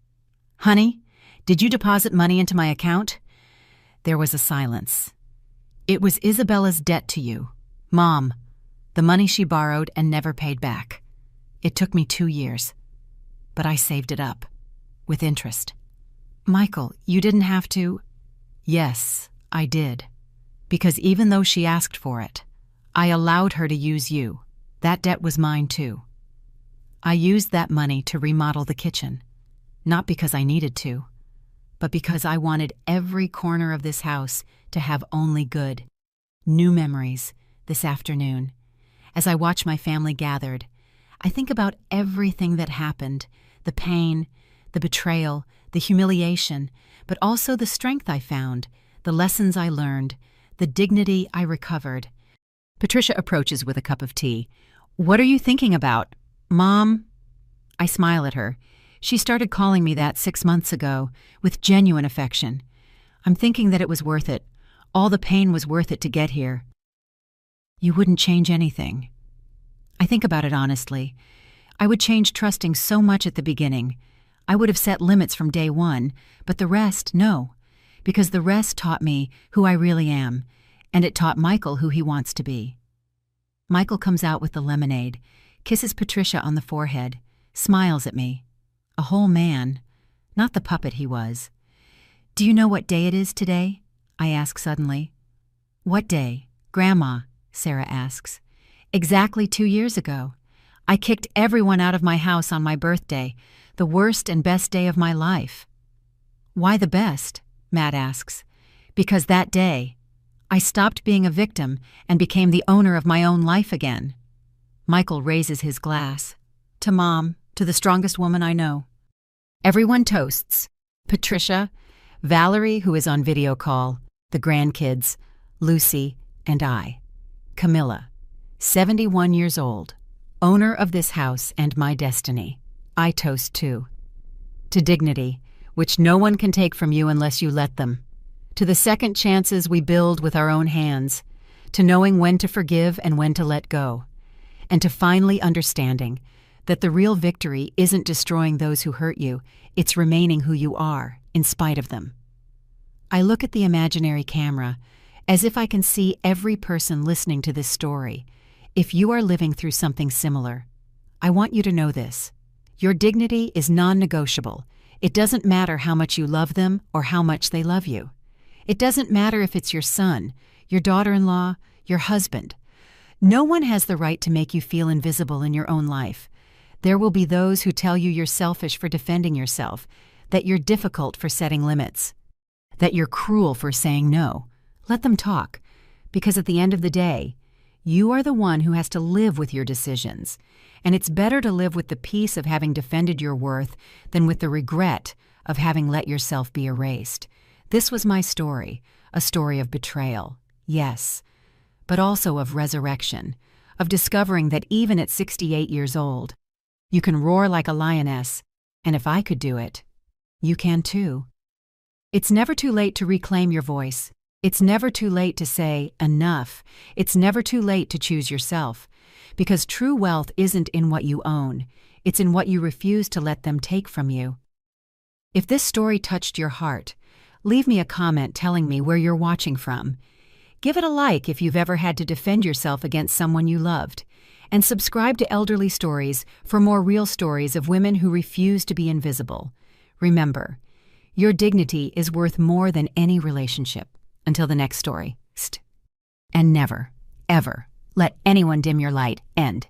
"Honey, did you deposit money into my account?" There was a silence. "It was Isabella's debt to you, Mom, the money she borrowed and never paid back. It took me 2 years, but I saved it up, with interest." "Michael, you didn't have to—" "Yes, I did. Because even though she asked for it, I allowed her to use you. That debt was mine too. I used that money to remodel the kitchen, not because I needed to, but because I wanted every corner of this house to have only good, new memories this afternoon. As I watch my family gathered, I think about everything that happened, the pain, the betrayal, the humiliation, but also the strength I found, the lessons I learned, the dignity I recovered. Patricia approaches with a cup of tea. "What are you thinking about, Mom?" I smile at her. She started calling me that 6 months ago, with genuine affection. I'm thinking that it was worth it. All the pain was worth it to get here. "You wouldn't change anything." I think about it honestly. I would change trusting so much at the beginning. I would have set limits from day one, but the rest, no. Because the rest taught me who I really am, and it taught Michael who he wants to be. Michael comes out with the lemonade, kisses Patricia on the forehead, smiles at me. A whole man, not the puppet he was. "Do you know what day it is today?" I ask suddenly. "What day, Grandma?" Sarah asks. "Exactly 2 years ago. I kicked everyone out of my house on my birthday, the worst and best day of my life." "Why the best?" Matt asks. "Because that day, I stopped being a victim and became the owner of my own life again." Michael raises his glass. "To Mom, to the strongest woman I know." Everyone toasts. Patricia, Valerie, who is on video call, the grandkids, Lucy, and I. Camilla, 71 years old, owner of this house and my destiny. I toast too. To dignity, which no one can take from you unless you let them. To the second chances we build with our own hands. To knowing when to forgive and when to let go. And to finally understanding that the real victory isn't destroying those who hurt you, it's remaining who you are, in spite of them. I look at the imaginary camera, as if I can see every person listening to this story. If you are living through something similar, I want you to know this. Your dignity is non-negotiable. It doesn't matter how much you love them or how much they love you. It doesn't matter if it's your son, your daughter-in-law, your husband. No one has the right to make you feel invisible in your own life. There will be those who tell you you're selfish for defending yourself, that you're difficult for setting limits, that you're cruel for saying no. Let them talk, because at the end of the day, you are the one who has to live with your decisions, and it's better to live with the peace of having defended your worth than with the regret of having let yourself be erased. This was my story, a story of betrayal, yes, but also of resurrection, of discovering that even at 68 years old, you can roar like a lioness, and if I could do it, you can too. It's never too late to reclaim your voice. It's never too late to say, enough. It's never too late to choose yourself. Because true wealth isn't in what you own. It's in what you refuse to let them take from you. If this story touched your heart, leave me a comment telling me where you're watching from. Give it a like if you've ever had to defend yourself against someone you loved. And subscribe to Elderly Stories for more real stories of women who refuse to be invisible. Remember, your dignity is worth more than any relationship. Until the next story. And never, ever let anyone dim your light. End.